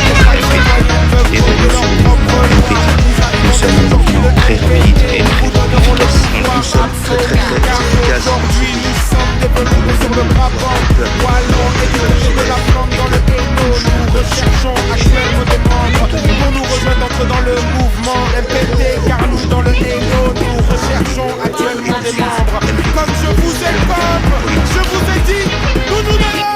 S11: très rapide et très efficace. Nous sommes très efficaces.
S3: Aujourd'hui, nous sommes développés sur le rapport. Wallon et de la plante dans le héno. Nous recherchons actuellement des membres pour nous rejoindre, entre dans le mouvement MPT, car nous dans le héno, nous recherchons actuellement des membres. Comme je vous ai je vous ai dit, nous nous donnons.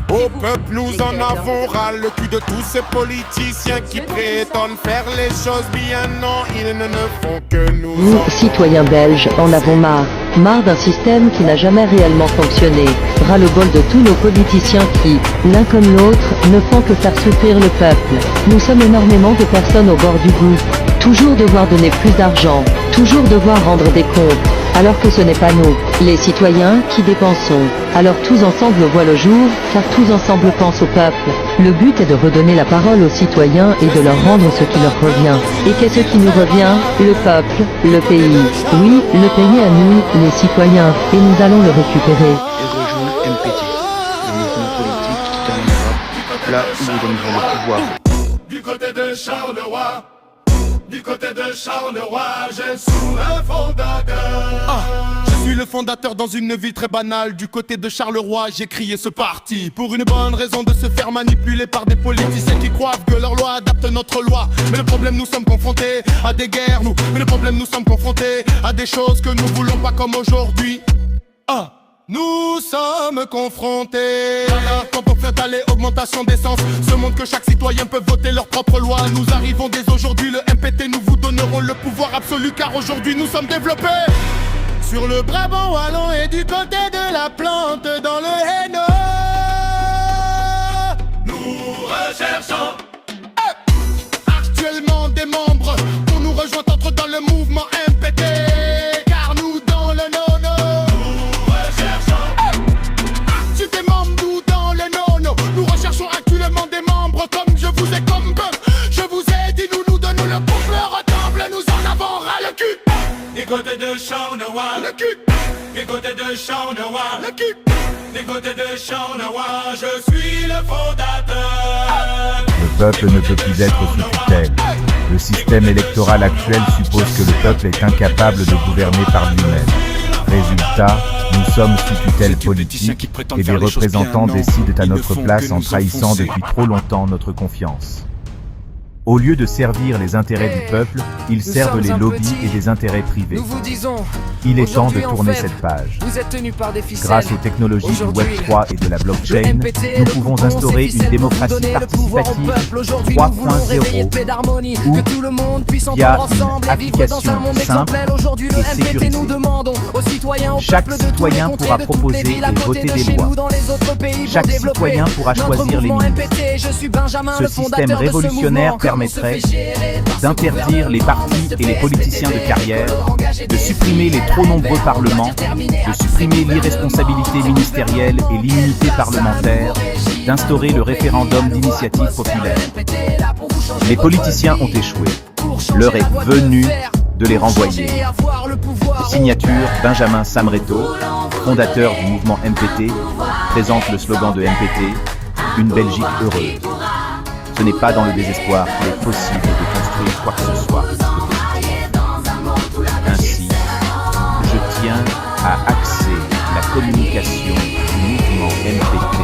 S3: Au peuple, nous en avons ras le cul de tous ces politiciens qui prétendent faire les choses bien. Non, ils ne font que nous.
S9: Nous, citoyens belges, en avons marre. Marre d'un système qui n'a jamais réellement fonctionné. Ras-le-bol de tous nos politiciens qui, l'un comme l'autre, ne font que faire souffrir le peuple. Nous sommes énormément de personnes au bord du gouffre. Toujours devoir donner plus d'argent. Toujours devoir rendre des comptes. Alors que ce n'est pas nous, les citoyens, qui dépensons. Alors tous ensemble voient le jour, car tous ensemble pensent au peuple. Le but est de redonner la parole aux citoyens et de leur rendre ce qui leur revient. Et qu'est-ce qui nous revient? Le peuple, le pays. Oui, le pays à nous, les citoyens, et nous allons le récupérer.
S11: Et rejoins MPT, le mouvement politique qui est en Europe, là où nous donnerons le pouvoir.
S5: Du côté de Charleroi, du côté de Charleroi, je suis le fondateur.
S10: Je suis le fondateur dans une ville très banale. Du côté de Charleroi, j'ai créé ce parti pour une bonne raison, de se faire manipuler par des politiciens qui croient que leur loi adapte notre loi. Mais le problème, nous sommes confrontés à des guerres, nous. Mais le problème, nous sommes confrontés à des choses que nous voulons pas comme aujourd'hui. Nous sommes confrontés quand on fait aller augmentation d'essence. Ce monde que chaque citoyen peut voter leur propre loi. Nous arrivons dès aujourd'hui, le MPT, nous vous donnerons le pouvoir absolu, car aujourd'hui nous sommes développés sur le Brabant wallon et du côté de la plante dans le Hainaut.
S5: Nous recherchons
S10: actuellement des membres pour nous rejoindre, entre dans le mouvement MPT, car nous dans le nono.
S5: Nous recherchons
S10: Tu des membres, nous dans le nono. Nous recherchons actuellement des membres comme je vous ai comme je vous ai dit, nous donnons le pouvoir au temple, nous en avons ras le cul.
S5: du côté de Charleroi,
S10: Le cul,
S5: du côté de Charleroi,
S10: le cul.
S5: du côté de Charleroi, je suis le fondateur.
S1: Le peuple ne peut plus être sous tutelle. Le système électoral actuel suppose que le peuple est incapable de gouverner par lui-même. Résultat, nous sommes sous tutelle politique et des représentants décident à notre place en trahissant depuis trop longtemps notre confiance. Au lieu de servir les intérêts du peuple, ils servent les lobbies et des intérêts privés.
S6: Nous vous disons,
S1: Il est temps de
S6: aujourd'hui, en
S1: tourner
S6: fait,
S1: cette page.
S6: vous êtes tenus par des ficelles.
S1: Grâce aux technologies du
S6: Aujourd'hui,
S1: Web3 et de la
S6: le
S1: blockchain,
S6: MPT,
S1: nous
S6: le
S1: pouvons
S6: poupon,
S1: instaurer
S6: ces
S1: une
S6: ficelles
S1: démocratie
S6: pour donner le pouvoir au
S1: participative
S6: peuple. Aujourd'hui, nous voulons réveiller
S1: 3.0
S6: paix d'harmonie,
S1: ou
S6: que tout le monde puisse
S1: via
S6: entendre ensemble et vivre dans un monde
S1: application
S6: exemplaire. Aujourd'hui, le
S1: et
S6: MPT,
S1: sécurisée.
S6: nous demandons aux citoyens, au
S1: Chaque
S6: peuple de tous les
S1: citoyen
S6: contrées,
S1: pourra
S6: de toutes les
S1: proposer
S6: villes à
S1: et
S6: côté
S1: voter
S6: de
S1: des
S6: chez
S1: lois.
S6: nous, dans les autres pays,
S1: Chaque
S6: pour développer
S1: citoyen pourra
S6: notre
S1: choisir les
S6: mouvement
S1: ministres.
S6: MPT. Je suis Benjamin,
S1: Ce
S6: le
S1: système
S6: fondateur de ce
S1: révolutionnaire
S6: mouvement.
S1: permettrait d'interdire les partis et les politiciens de carrière, de supprimer les trop nombreux parlements, de supprimer l'irresponsabilité ministérielle et l'immunité parlementaire, d'instaurer le référendum d'initiative populaire. Les politiciens ont échoué. L'heure est venue de les renvoyer. Signature Benjamin Samreto, fondateur du mouvement MPT, présente le slogan de MPT, une Belgique heureuse. Ce n'est pas dans le désespoir qu'il est possible de construire quoi que ce soit. Ainsi, je tiens à axer la communication du mouvement MPT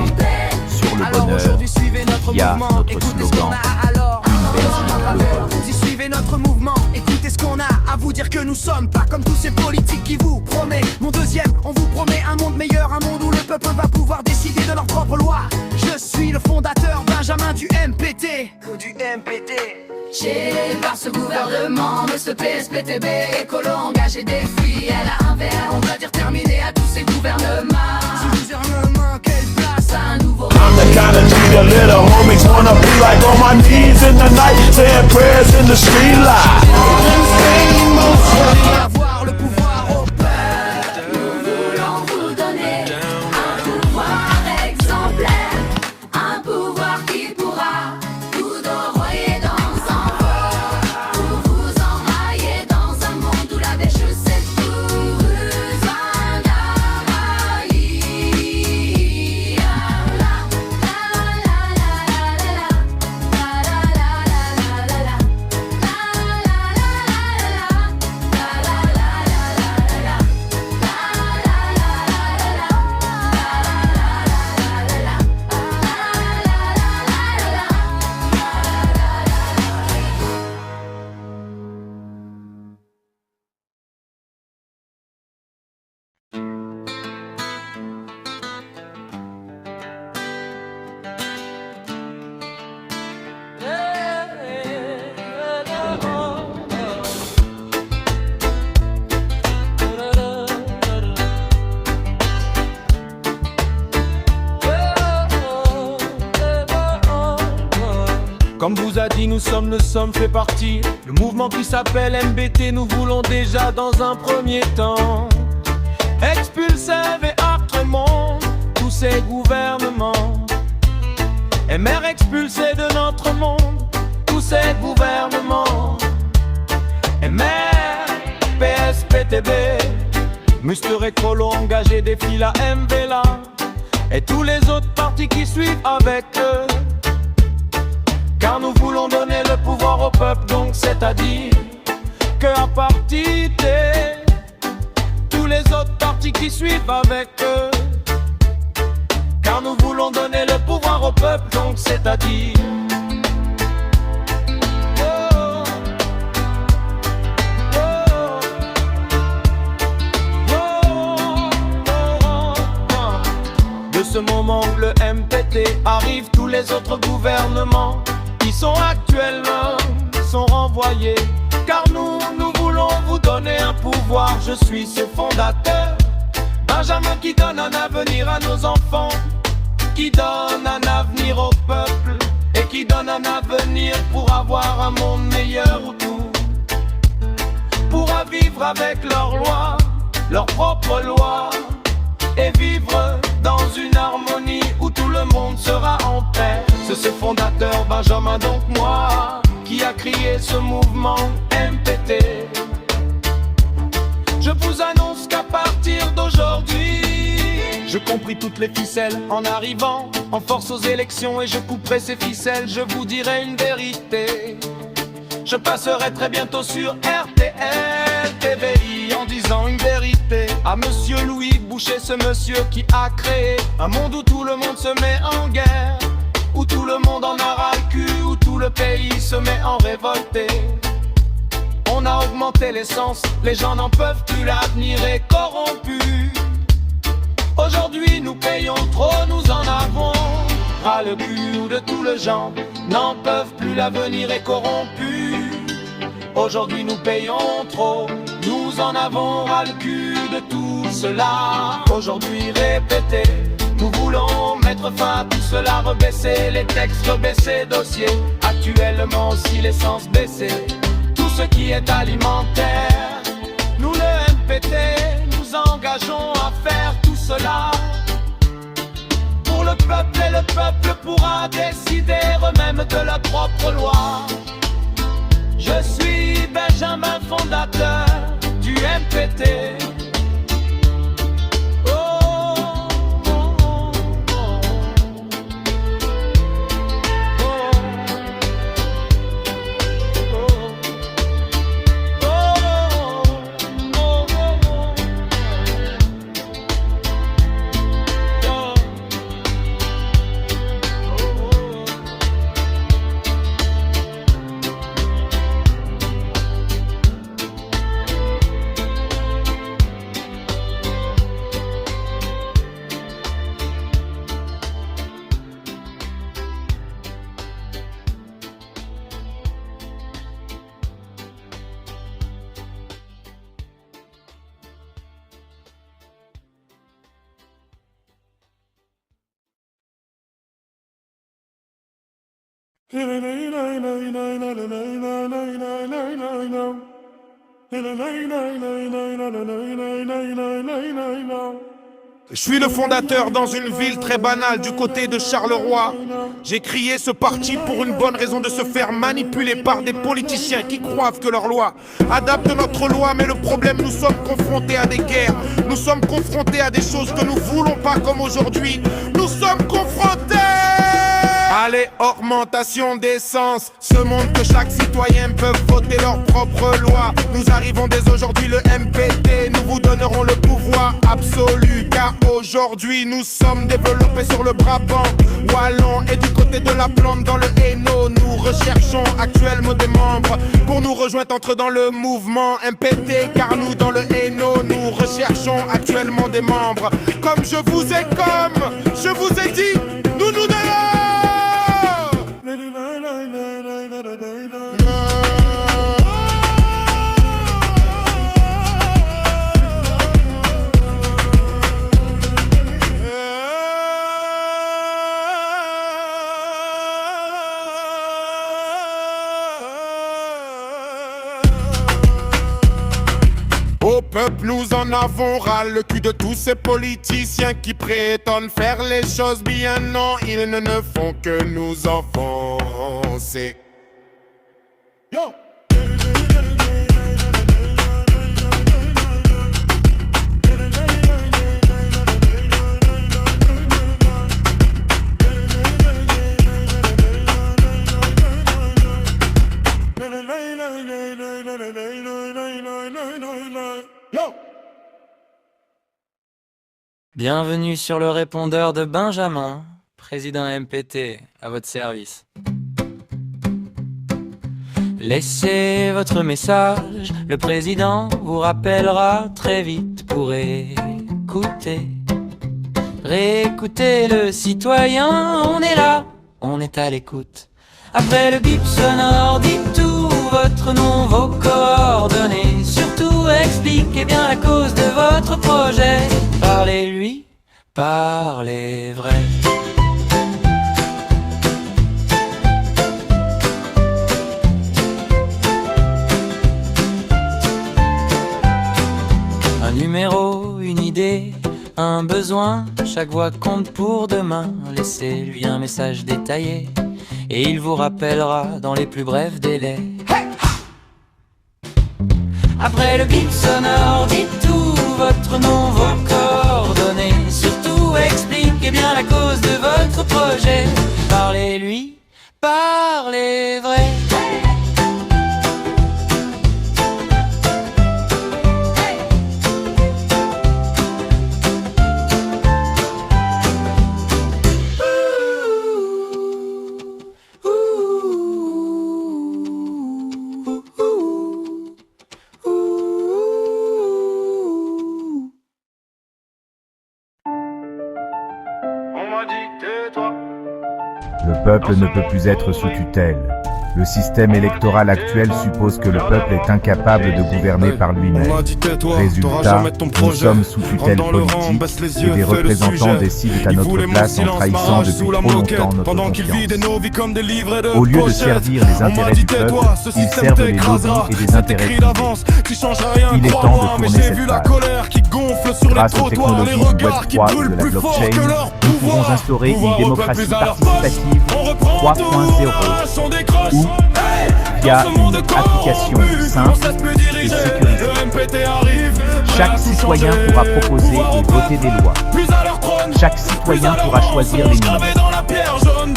S1: sur le bonheur via notre slogan, une Belgique heureuse.
S8: Vous y suivez notre mouvement, écoutez ce qu'on a à vous dire, que nous sommes pas comme tous ces politiques qui vous promettent. Mon deuxième, on vous promet un monde meilleur, un monde où le peuple va pouvoir décider de leur propre loi. Je suis le fondateur Benjamin du MPT. Du MPT.
S12: Géré par ce gouvernement, mais ce PSPTB, écolo engagé défi, elle a un verre, on va dire terminé à tous ces gouvernements.
S8: Gouvernement, quelle place à un nouveau.
S2: I'm the kind of nigga little homies wanna be like, on my knees in the night, saying prayers in the street light.
S8: Avoir le pouvoir au peuple.
S12: Nous voulons vous donner un pouvoir exemplaire, un pouvoir qui pourra vous envoyer dans un vol, pour vous enrailler dans un monde où la dèche c'est pour vous enrailler.
S6: Comme vous a dit, nous sommes fait partie. Le mouvement qui s'appelle MBT, nous voulons déjà dans un premier temps expulser vers notre monde tous ces gouvernements. MR expulser de notre monde tous ces gouvernements. MR, PSPTB, Musteur écolo engagé défie la MVLA et tous les autres partis qui suivent avec eux. Car nous voulons donner le pouvoir au peuple, donc c'est-à-dire que à partir de tous les autres partis qui suivent avec eux. Car nous voulons donner le pouvoir au peuple, donc c'est-à-dire de ce moment où le MPT arrive, tous les autres gouvernements qui sont actuellement sont renvoyés. Car nous voulons vous donner un pouvoir. Je suis ce fondateur, Benjamin, qui donne un avenir à nos enfants, qui donne un avenir au peuple et qui donne un avenir pour avoir un monde meilleur où tout pourra vivre avec leurs lois, leurs propres lois, et vivre dans une harmonie où tout le monde sera en paix. C'est ce fondateur Benjamin, donc moi, qui a créé ce mouvement MPT. Je vous annonce qu'à partir d'aujourd'hui, je compris toutes les ficelles en arrivant en force aux élections, et je couperai ces ficelles, je vous dirai une vérité. Je passerai très bientôt sur RTL TVI en disant une vérité à monsieur Louis Boucher, ce monsieur qui a créé un monde où tout le monde se met en guerre, où tout le monde en aura le cul, où tout tout le pays se met en révolté. On a augmenté l'essence, les gens n'en peuvent plus, l'avenir est corrompu. Aujourd'hui nous payons trop, nous en avons ras le cul de tout le genre, n'en peuvent plus, l'avenir est corrompu. Aujourd'hui nous payons trop, nous en avons ras le cul de tout cela. Aujourd'hui répétez, nous voulons mettre fin à tout cela, rebaisser les textes, rebaisser dossiers, actuellement aussi l'essence baissée, tout ce qui est alimentaire. Nous le MPT, nous engageons à faire tout cela pour le peuple, et le peuple pourra décider eux-mêmes de leur propre loi. Je suis Benjamin, fondateur du MPT.
S3: Je suis le fondateur dans une ville très banale du côté de Charleroi. J'ai créé ce parti pour une bonne raison, de se faire manipuler par des politiciens qui croient que leur loi adapte notre loi. Mais le problème, nous sommes confrontés à des guerres, nous sommes confrontés à des choses que nous voulons pas comme aujourd'hui. Nous sommes confrontés à l'augmentation d'essence, ce monde que chaque citoyen peut voter leur propre loi. Nous arrivons dès aujourd'hui, le MPT, nous vous donnerons le pouvoir absolu. Car aujourd'hui nous sommes développés sur le Brabant wallon et du côté de la Plante dans le Hainaut. Nous recherchons actuellement des membres pour nous rejoindre, entre dans le mouvement MPT. Car nous dans le Hainaut, nous recherchons actuellement des membres. Comme je vous ai dit, nous nous donnons. Au peuple, nous en avons ras le cul de tous ces politiciens qui prétendent faire les choses bien. Non, ils ne font que nous enfoncer. Yo!
S13: Bienvenue sur le répondeur de Benjamin, président MPT, à votre service. Laissez votre message, le président vous rappellera très vite pour écouter. Réécoutez le citoyen, on est là, on est à l'écoute. Après le bip sonore, dites tout, votre nom, vos coordonnées. Surtout expliquez bien la cause de votre projet. Parlez-lui, parlez vrai. Un numéro, une idée, un besoin, chaque voix compte pour demain. Laissez-lui un message détaillé et il vous rappellera dans les plus brefs délais. Après le bip sonore, dites tout, votre nom, vos coordonnées. Surtout expliquez bien la cause de votre projet. Parlez-lui, parlez vrai.
S1: Le peuple ne peut plus être sous tutelle. Le système électoral actuel suppose que le peuple est incapable de gouverner par lui-même. Résultat, nous sommes sous tutelle politique et des représentants décident à notre place en trahissant depuis trop longtemps notre confiance. Au lieu de servir les intérêts du peuple, ils servent les lobbies et des intérêts privés. Il est temps de tourner cette page. Grâce aux technologies du Web 3 et de la blockchain, nous pouvons instaurer une démocratie participative 3.0 ou via une application simple et sécurisée. Chaque citoyen pourra proposer et voter des lois. Chaque citoyen pourra choisir les ministres.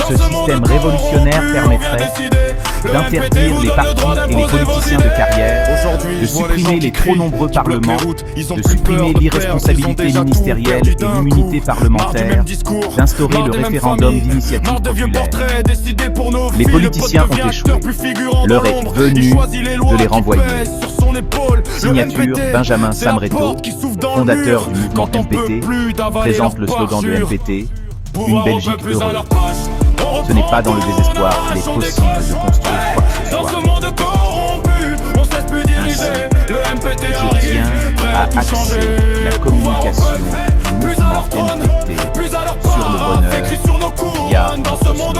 S1: Ce système révolutionnaire permettrait d'interdire les partis et les politiciens de carrière, de supprimer les trop nombreux parlements, de supprimer l'irresponsabilité ministérielle et l'immunité parlementaire, d'instaurer le référendum d'initiative populaire. Les politiciens ont échoué. L'heure est venue de les renvoyer. Signature Benjamin Samreto, fondateur du mouvement MPT, présente le slogan de MPT, une Belgique heureuse. Ce n'est pas dans le désespoir qu'il est possible de construire quoi que ce soit. Ainsi, je tiens à axer la communication du mouvement MPT sur le bonheur via notre slogan,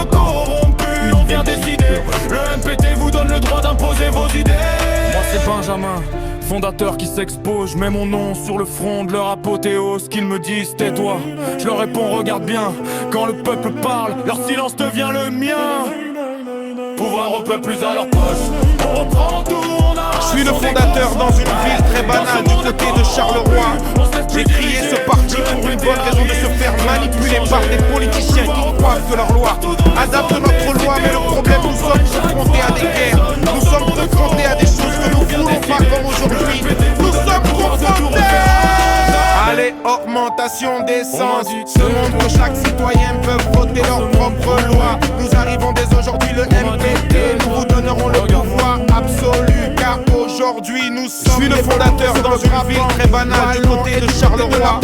S1: une Belgique heureuse.
S6: Le MPT vous donne le droit d'imposer vos idées. Moi c'est Benjamin, fondateur qui s'expose. Je mets mon nom sur le front de leur apothéose. Qu'ils me disent tais-toi, je leur réponds regarde bien. Quand le peuple parle, leur silence devient le mien. Pouvoir au peuple plus à leur poche. On reprend tout, on a.
S3: Je suis le fondateur dans une ville très banale du côté de Charleroi. J'ai créé ce parti pour une bonne raison, de se faire manipuler par des politiciens qui croient que leur loi adapte notre loi. Mais le problème, nous sommes confrontés à des guerres. Nous sommes confrontés à des choses que nous ne voulons pas comme aujourd'hui. Nous sommes confrontés. Allez, augmentation d'essence. Ce monde que chaque citoyen peut voter leur propre loi. Nous arrivons dès aujourd'hui le MPT. Nous vous donnerons le pouvoir absolu. Car aujourd'hui nous sommes. Je suis le fondateur dans une ville très banale du côté de Charleroi.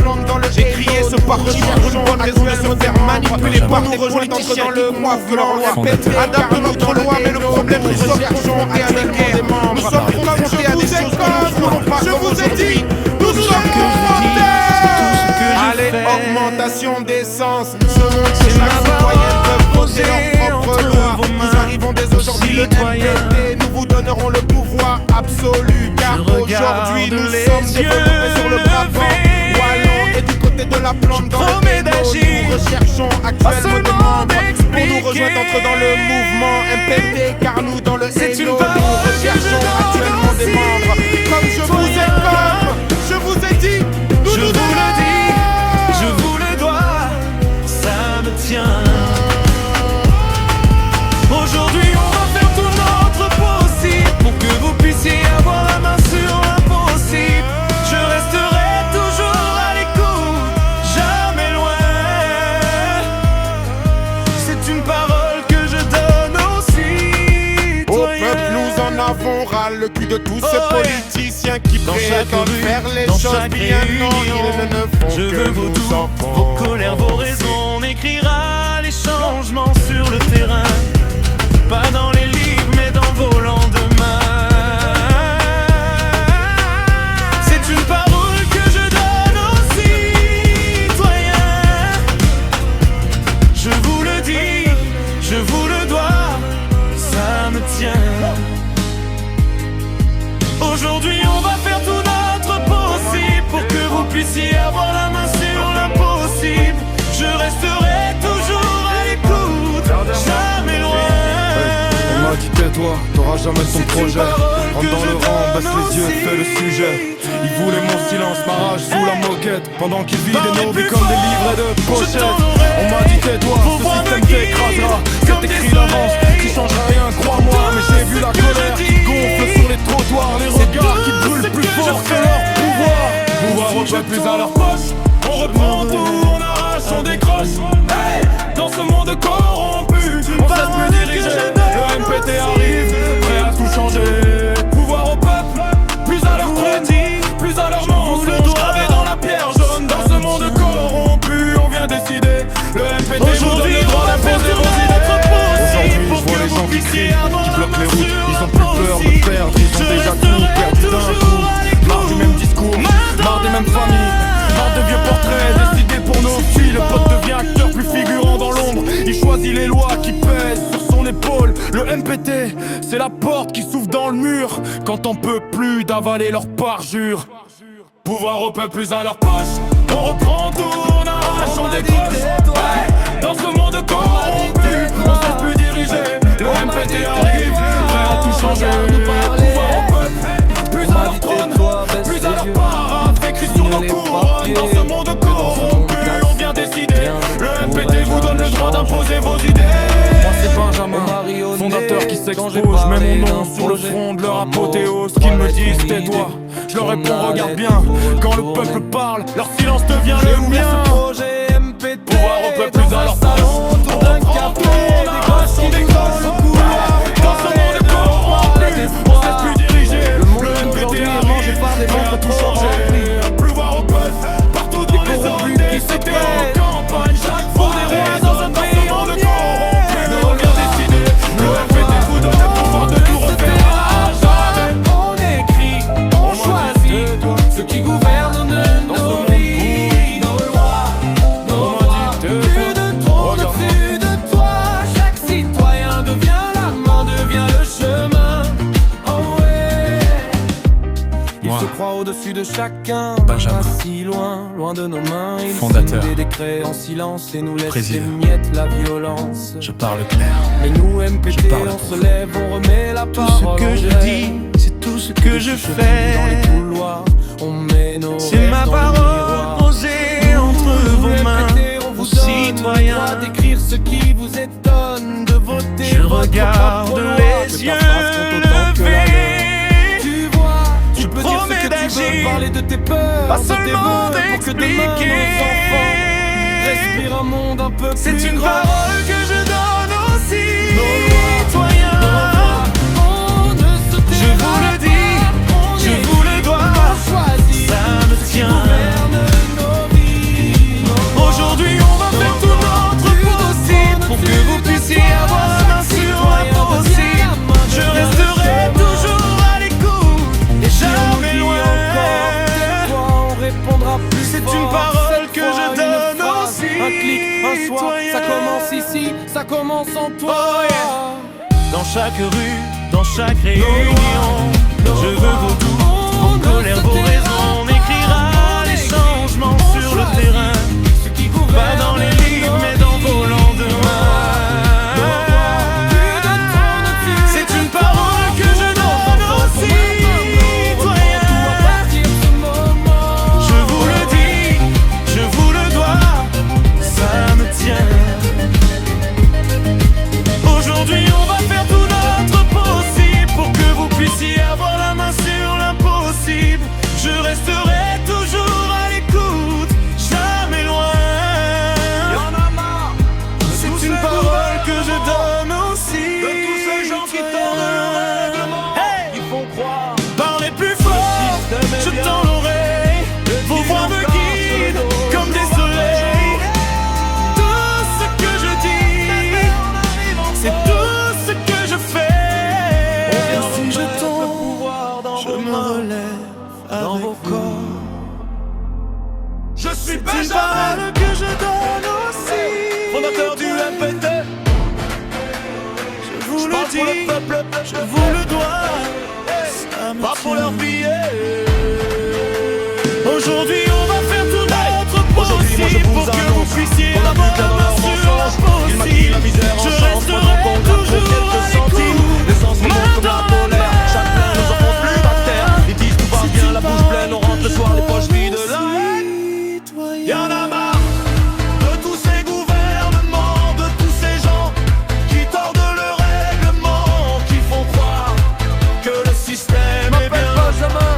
S3: J'ai créé ce parti pour une bonne raison, de se faire manipuler par des politiciens qui croient que leur loi adapte notre loi. Mais le problème, nous sommes confrontés à des guerres. Nous sommes confrontés à des choses que nous ne voulons pas comme aujourd'hui. Nous sommes confrontés. Allez, augmentation d'essence. Ce monde que chaque citoyen peut voter leur propre loi. Nous arrivons dès aujourd'hui le MPT. Nous vous donnerons le pouvoir absolu. Car aujourd'hui nous sommes développés sur le Brabant wallon et du côté de la plante dans le Bénin. Nous recherchons actuellement des membres pour nous rejoindre dans le mouvement MPT. Car nous dans le Hainaut, nous recherchons actuellement des membres. Comme je vous ai dit, nous
S7: Je vous le dis, je vous le dois, ça me tient. Aujourd'hui on va faire tout notre possible pour que vous puissiez avoir la main sur l'impossible. Je resterai toujours à l'écoute, jamais loin. C'est une parole que je donne aussi.
S3: Au peuple nous en avons ras le cul de tous ces politiciens qui prétendent faire les choses bien. Non, ils ne font
S7: je
S3: que
S7: veux vos
S3: nous
S7: doutes,
S3: enfoncer.
S7: vos colères, vos raisons. On écrira les changements sur le terrain, pas dans les livres mais dans vos lendemains. C'est une parole que je donne aux citoyens. Je vous le dis, je vous le dois, ça me tient. Aujourd'hui on va faire tout notre possible pour que vous puissiez avoir la main sur l'impossible. Je resterai toujours à l'écoute, jamais loin.
S4: On m'a dit tais-toi, t'auras jamais ton projet. Rentre dans le rang, baisse les yeux, fais le sujet. Ils voulaient mon silence, ma rage sous la moquette. Pendant qu'ils vidaient nos vies comme des livrets de pochettes. On m'a dit tais-toi, ce système t'écrasera. C'est écrit d'avance, qui changera rien, crois-moi. Mais j'ai vu la colère qui gonfle sur les trottoirs. Les regards qui brûlent plus fort que leur pouvoir. Pouvoir au peuple plus à leur poche.
S6: On reprend tout, on arrache, on décroche. Dans ce monde corrompu, on sait plus diriger. Le MPT arrive, prêt à tout changer. Pouvoir au peuple, plus à leur crédit, plus à leur mensonge. Gravé dans la pierre jaune, dans ce monde corrompu, on vient décider. Le MPT vous donne le droit d'imposer vos idées.
S4: MPT, c'est la porte qui s'ouvre dans le mur quand on peut plus d'avaler leur parjure. Pouvoir au peuple plus à leur poche. On reprend tout, on arrache, on décroche. Ouais, dans ce monde corrompu, on se laisse plus diriger. Le MPT arrive, prêt à tout changer. Pouvoir au peuple, plus à leur trône, plus à leur paraphe, écrit sur nos couronnes. Dans ce monde corrompu, on vient décider. Le MPT vous donne le droit d'imposer vos idées. Moi c'est Benjamin, fondateur qui s'expose. Je mets mon nom sur le front de leur apothéose. Qu'ils me disent tais-toi, je leur réponds regarde bien. Quand le peuple parle, leur silence devient le mien. Pouvoir au peuple plus à leur salon, autour d'un café, des gosses qui décollent le couloir. Dans ce monde corrompu, on se laisse plus diriger. Le MPT a mangé par des ventres tout changé. Pleuvoir au peuple, partout dans les zones qui se créent. Campagne, chaque fois des rois dans un pays en corrompu. On vient décider, le MPT vous donne le pouvoir de tout refaire. Jamais on écrit, on choisit ceux qui gouvernent nos vies, nos lois, nos droits. Plus de trop au-dessus de toi, chaque citoyen devient la main, devient le chemin. Oh ouais. Il se croit au-dessus de chacun,
S14: Benjamin.
S4: si loin, loin de nos mains. Il
S14: Fondateur.
S4: signe des décrets en silence et nous laisse
S14: Président.
S4: les miettes, la violence.
S14: Je parle clair.
S4: Et nous MPT,
S14: parle
S4: on se lève, on remet la
S7: Tout
S4: parole.
S7: ce que je dis, c'est tout ce que je fais.
S4: Dans les couloirs, on met nos
S7: C'est
S4: rêves
S7: ma
S4: dans le
S7: parole
S4: miroir.
S7: posée entre vos mains,
S4: MPT, on vous
S7: aux
S4: donne le
S7: citoyens.
S4: droit d'écrire ce qui vous étonne, de voter.
S7: Je
S4: votre
S7: regarde
S4: propre loi,
S7: les
S4: que
S7: yeux
S4: ta phrase compte autant que la leur.
S7: levés.
S4: Tu vois, tu peux dire ce
S7: promets
S4: que tu veux,
S7: d'agir,
S4: parler de tes peurs,
S7: pas
S4: de tes
S7: seulement
S4: vœux, pour que demain nos enfants respirent un monde un peu plus
S7: C'est une
S4: grand.
S7: parole que je donne aux
S4: Nos
S7: citoyens.
S4: lois, on ne se
S7: Je vous
S4: taira
S7: le dis,
S4: pas, on
S7: je
S4: écrit,
S7: vous le dois.
S4: on choisit
S7: Ça me
S4: ceux qui
S7: tient.
S4: gouvernent nos vies, nos lois.
S7: Aujourd'hui on va faire tout notre possible pour que vous puissiez avoir la main sur l'impossible. Je resterai toujours à l'écoute et jamais loin.
S4: On répondra plus
S7: C'est
S4: fort.
S7: une parole
S4: Cette
S7: que
S4: fois,
S7: je
S4: une
S7: donne
S4: phrase,
S7: aux
S4: un clic, un soir.
S7: citoyens.
S4: Ça commence ici, ça commence en toi.
S7: Oh yeah. Dans chaque rue, dans chaque réunion, je veux vos doutes, vos colères, vos raisons. On écrira les changements sur le terrain, pas dans les livres mais dans vos lendemains. C'est une parole que je donne aux citoyens. Je vous le dis, je vous le dois, ça me tient. Aujourd'hui on va faire tout notre possible pour que vous puissiez avoir la main sur l'impossible. Je resterai toujours à l'écoute, jamais loin. C'est une parole que je donne aussi de tous ces gens qui tordent le règlement, qui font croire. Parlez plus fort, je tends l'oreille. Vos voix me guident comme des soleils. Tout ce que je dis, c'est tout ce que je fais. Et si je tombe, je me relève dans vos corps.
S5: Je suis
S7: C'est une
S5: Benjamin,
S7: parole que je donne aussi.
S5: fondateur du MPT.
S7: Je vous
S5: Je parle
S7: le
S5: pour le
S7: dis,
S5: peuple,
S7: je vous le dois. Ça me
S5: pas pour
S7: tient.
S5: leurs billets.
S7: Aujourd'hui on va faire tout notre
S5: Aujourd'hui, moi, je
S7: possible
S5: vous
S7: pour que
S5: annonce
S7: vous puissiez
S5: qu'on a
S7: avoir
S5: plus
S7: la
S5: qu'un
S7: main
S5: or
S7: sur
S5: ensemble. Il maquille la misère en
S7: l'impossible. Je
S5: chance, pendant
S7: resterai
S5: qu'on gratte pour
S7: toujours
S5: quelques
S7: à
S5: centimes.
S7: l'écoute.
S5: L'essence remonte comme la polaire. Chaque plein nous enfonce plus par terre. Ils disent tout va bien, la bouche pleine, on rentre le soir, les poches vides. La haine, y'en a marre de tous ces gouvernements, de tous ces gens qui tordent le règlement, qui font croire que le système est bien.
S4: Benjamin,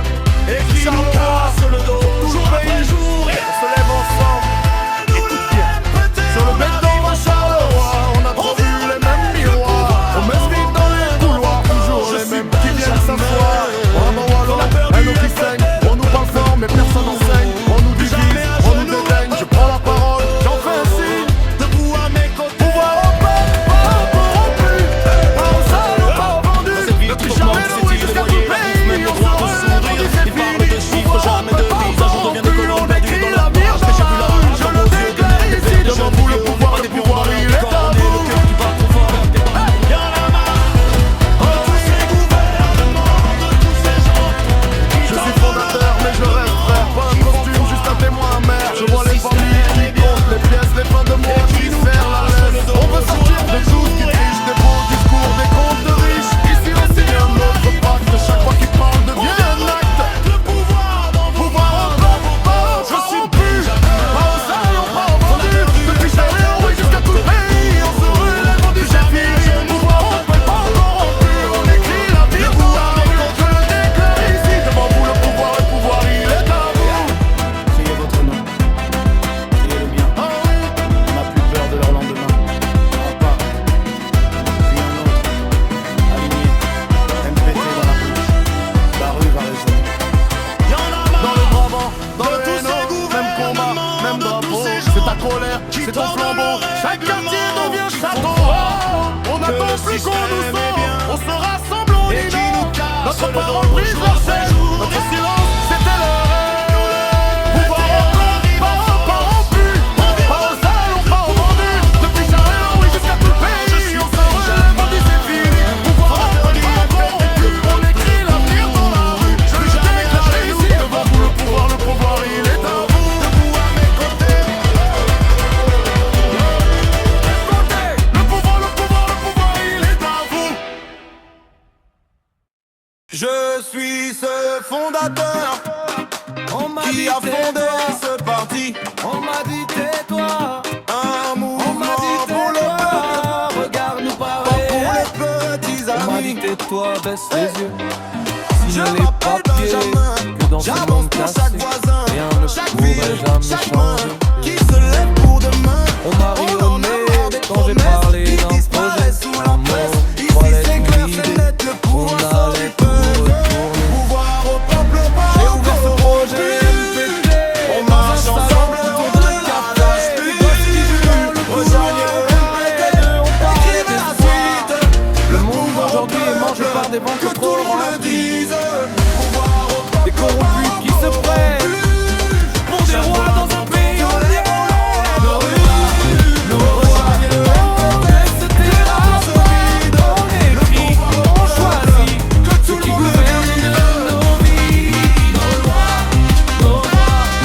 S5: Et qui nous casse le dos jour après jour. Et on se lève ensemble. Écoute bien. Sur le béton de Charleroi, on a trop vu les mêmes miroirs. c'est ton flambeau. Chaque quartier devient château. On n'attend plus qu'on nous sort. On se rassemble, on innove. Notre parole brise leur chaîne. Notre silence, c'était leur rêve. Pouvoir pas rompu, pas aux salons, pas aux vendus. Depuis Charleroi, oui, jusqu'à tout le pays. On se relève, on dit c'est fini. Pouvoir pas rompu, on écrit l'avenir dans la rue. Je lui déclare réussite devant vous. Le pouvoir, il est à vous. Debout à mes côtés. Le pouvoir, il est à vous.
S6: Je suis ce fondateur qui a fondé ce parti. On m'a dit tais-toi. Un mouvement pour le peuple. Regarde-nous parler. Pas pour les petits amis. On m'a dit tais-toi, baisse les yeux.
S5: Je m'appelle Benjamin, j'avance pour chaque voisin, chaque ville, chaque main qui se lève pour demain.
S6: On m'a rionné quand j'ai parlé
S5: qui
S6: d'un
S5: disparaît
S6: projet.
S5: sous la presse. Ici c'est clair, c'est net, le pouvoir sort du peuple. Pouvoir au peuple, pas
S6: J'ai
S5: au
S6: ouvert ce projet MPT.
S5: On marche ensemble autour de la café. Rejoignez le MPT, écrivez la suite.
S6: Le monde d'aujourd'hui est mangé par des vents
S5: Que tout le monde le dise.
S6: des corrompus qui se prennent pour des rois dans un pays en l'air. Nous rejoignez le MPT, on écrit, on choisit ceux qui gouvernent nos vies. Nos lois,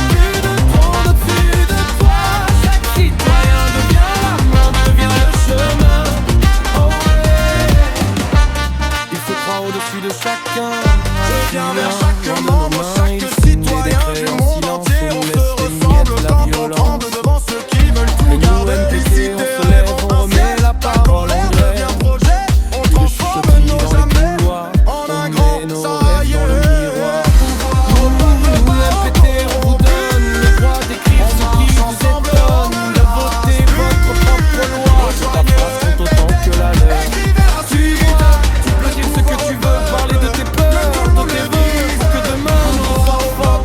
S6: plus de trône au-dessus de toi. Chaque citoyen devient la main, devient le chemin. Oh ouais. Il se croit au-dessus de chacun.
S5: Je viens vers chaque membre, chaque citoyen du monde entier. On se ressemble quand on tremble devant ceux qui veulent tout garder. Décider,
S6: on se lève, on remet la parole en
S5: devient
S6: grève.
S5: projet. On transforme nos jamais en un grand saillé.
S6: Nous MPT, on vous donne le droit d'écrire ce qui vous étonne, de voter votre propre loi. Ta phrase compte autant que la leur. Tu peux dire ce que tu veux, parler de tes peurs, de tes vœux, pour que demain nos enfants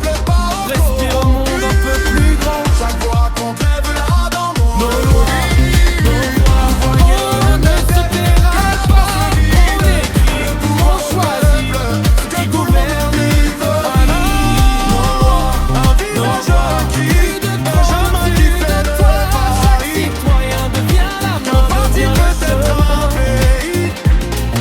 S6: respirent un monde un peu plus grand.
S5: Chaque fois qu'on rêve là dans mon
S6: Nos lois ne se dérapent pas. On écrit, on choisit ce qui gouverne nos vies. Nos joies qui de toi. Chaque citoyen devient la main, devient le chemin.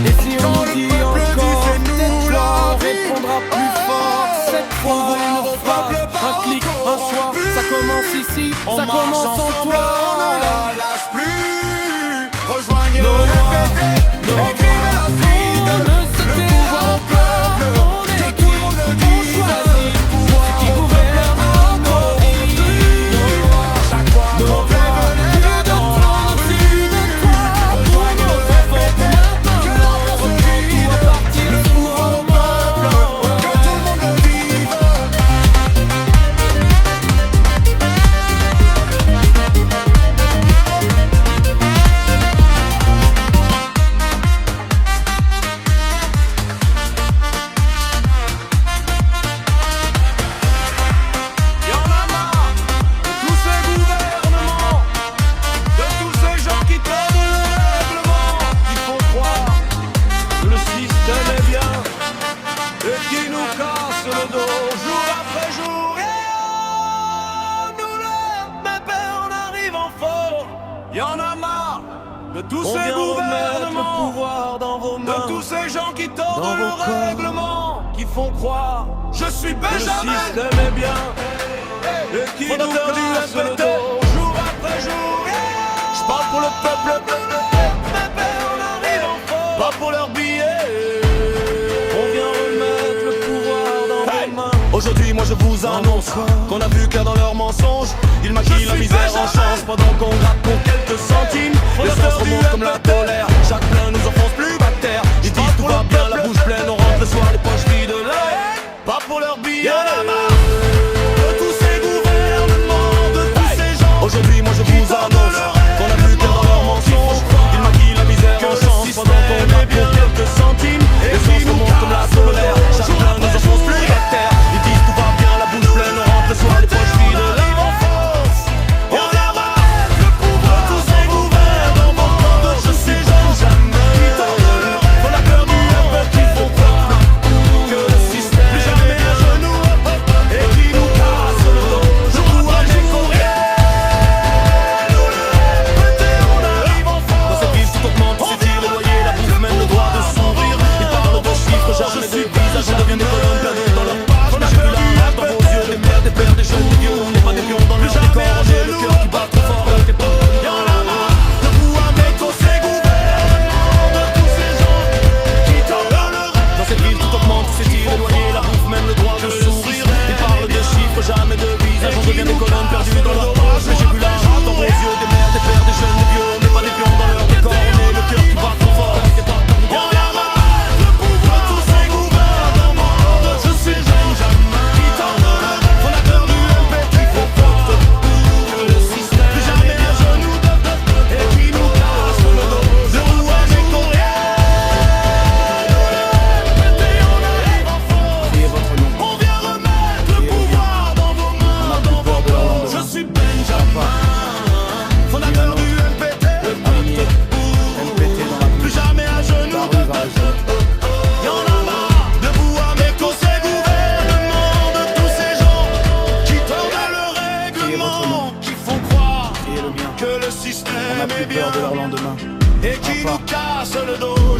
S6: Et si on nous dit encore tais-toi, on répondra plus fort. Cette fois, une frappe, un clic, un choix. Ça commence ici, ça commence en toi.
S5: on ne la lâche plus. Rejoignez
S6: Nos
S5: le
S6: lois,
S5: MPT,
S6: nos
S5: écrivez la suite.
S6: on ne se dérobe pas. On écrit, on choisit ce qui gouverne nos vies. Nos lois,
S5: Chaque fois qu'on rêve
S6: plus de trône au-dessus de toi. Pour nos enfants, maintenant, on recule pour partir pour un peuple.
S5: que tout le monde le vive.
S7: Y'en a marre de tous ces gouvernements, de tous ces gens qui donnent le règlement, qui font croire que le système est bien et qui nous cassent le dos jour après jour. Et nous leur met peur, on arrive en fort. Y'en a marre de tous
S6: On
S7: ces
S6: vient remettre le
S7: gouvernements,
S6: pouvoir dans vos
S7: de
S6: mains.
S7: tous ces gens qui
S6: Dans
S7: tordent le
S6: vos corps.
S7: règlement, qui font croire
S5: Je suis
S7: que le
S5: Benjamin.
S7: système est bien et qui nous
S5: Fondateur du
S7: casse le
S5: MPT.
S7: dos jour après jour.
S5: Je parle pour le peuple,
S7: Pas pour leurs billets.
S6: On vient remettre le pouvoir dans vos mains.
S5: aujourd'hui moi je vous annonce qu'on a vu clair dans leurs mensonges. Ils maquillent la misère en chance pendant qu'on gratte pour quelques centimes. Les sens remontent comme la colère, chaque plein nous enfonce plus bactère. Ils disent tout va bien, la bouche pleine, on rentre le soir les poches vides de l'air.
S7: Pas pour leurs billets.
S5: Y'en a marre de tous ces gouvernements, de tous ces gens. Aujourd'hui moi je vous annonce qu'on a vu clair dans leurs mensonges. Ils maquillent la misère en chance pendant qu'on gratte pour quelques centimes. Les sens remontent comme la colère, chaque plein nous enfonce plus bactère. Ils disent tout va bien, la bouche pleine, on rentre le soir les poches vides de l'air.
S7: On vient remettre le
S6: n'a plus peur de leur lendemain.
S5: et qui nous casse le dos.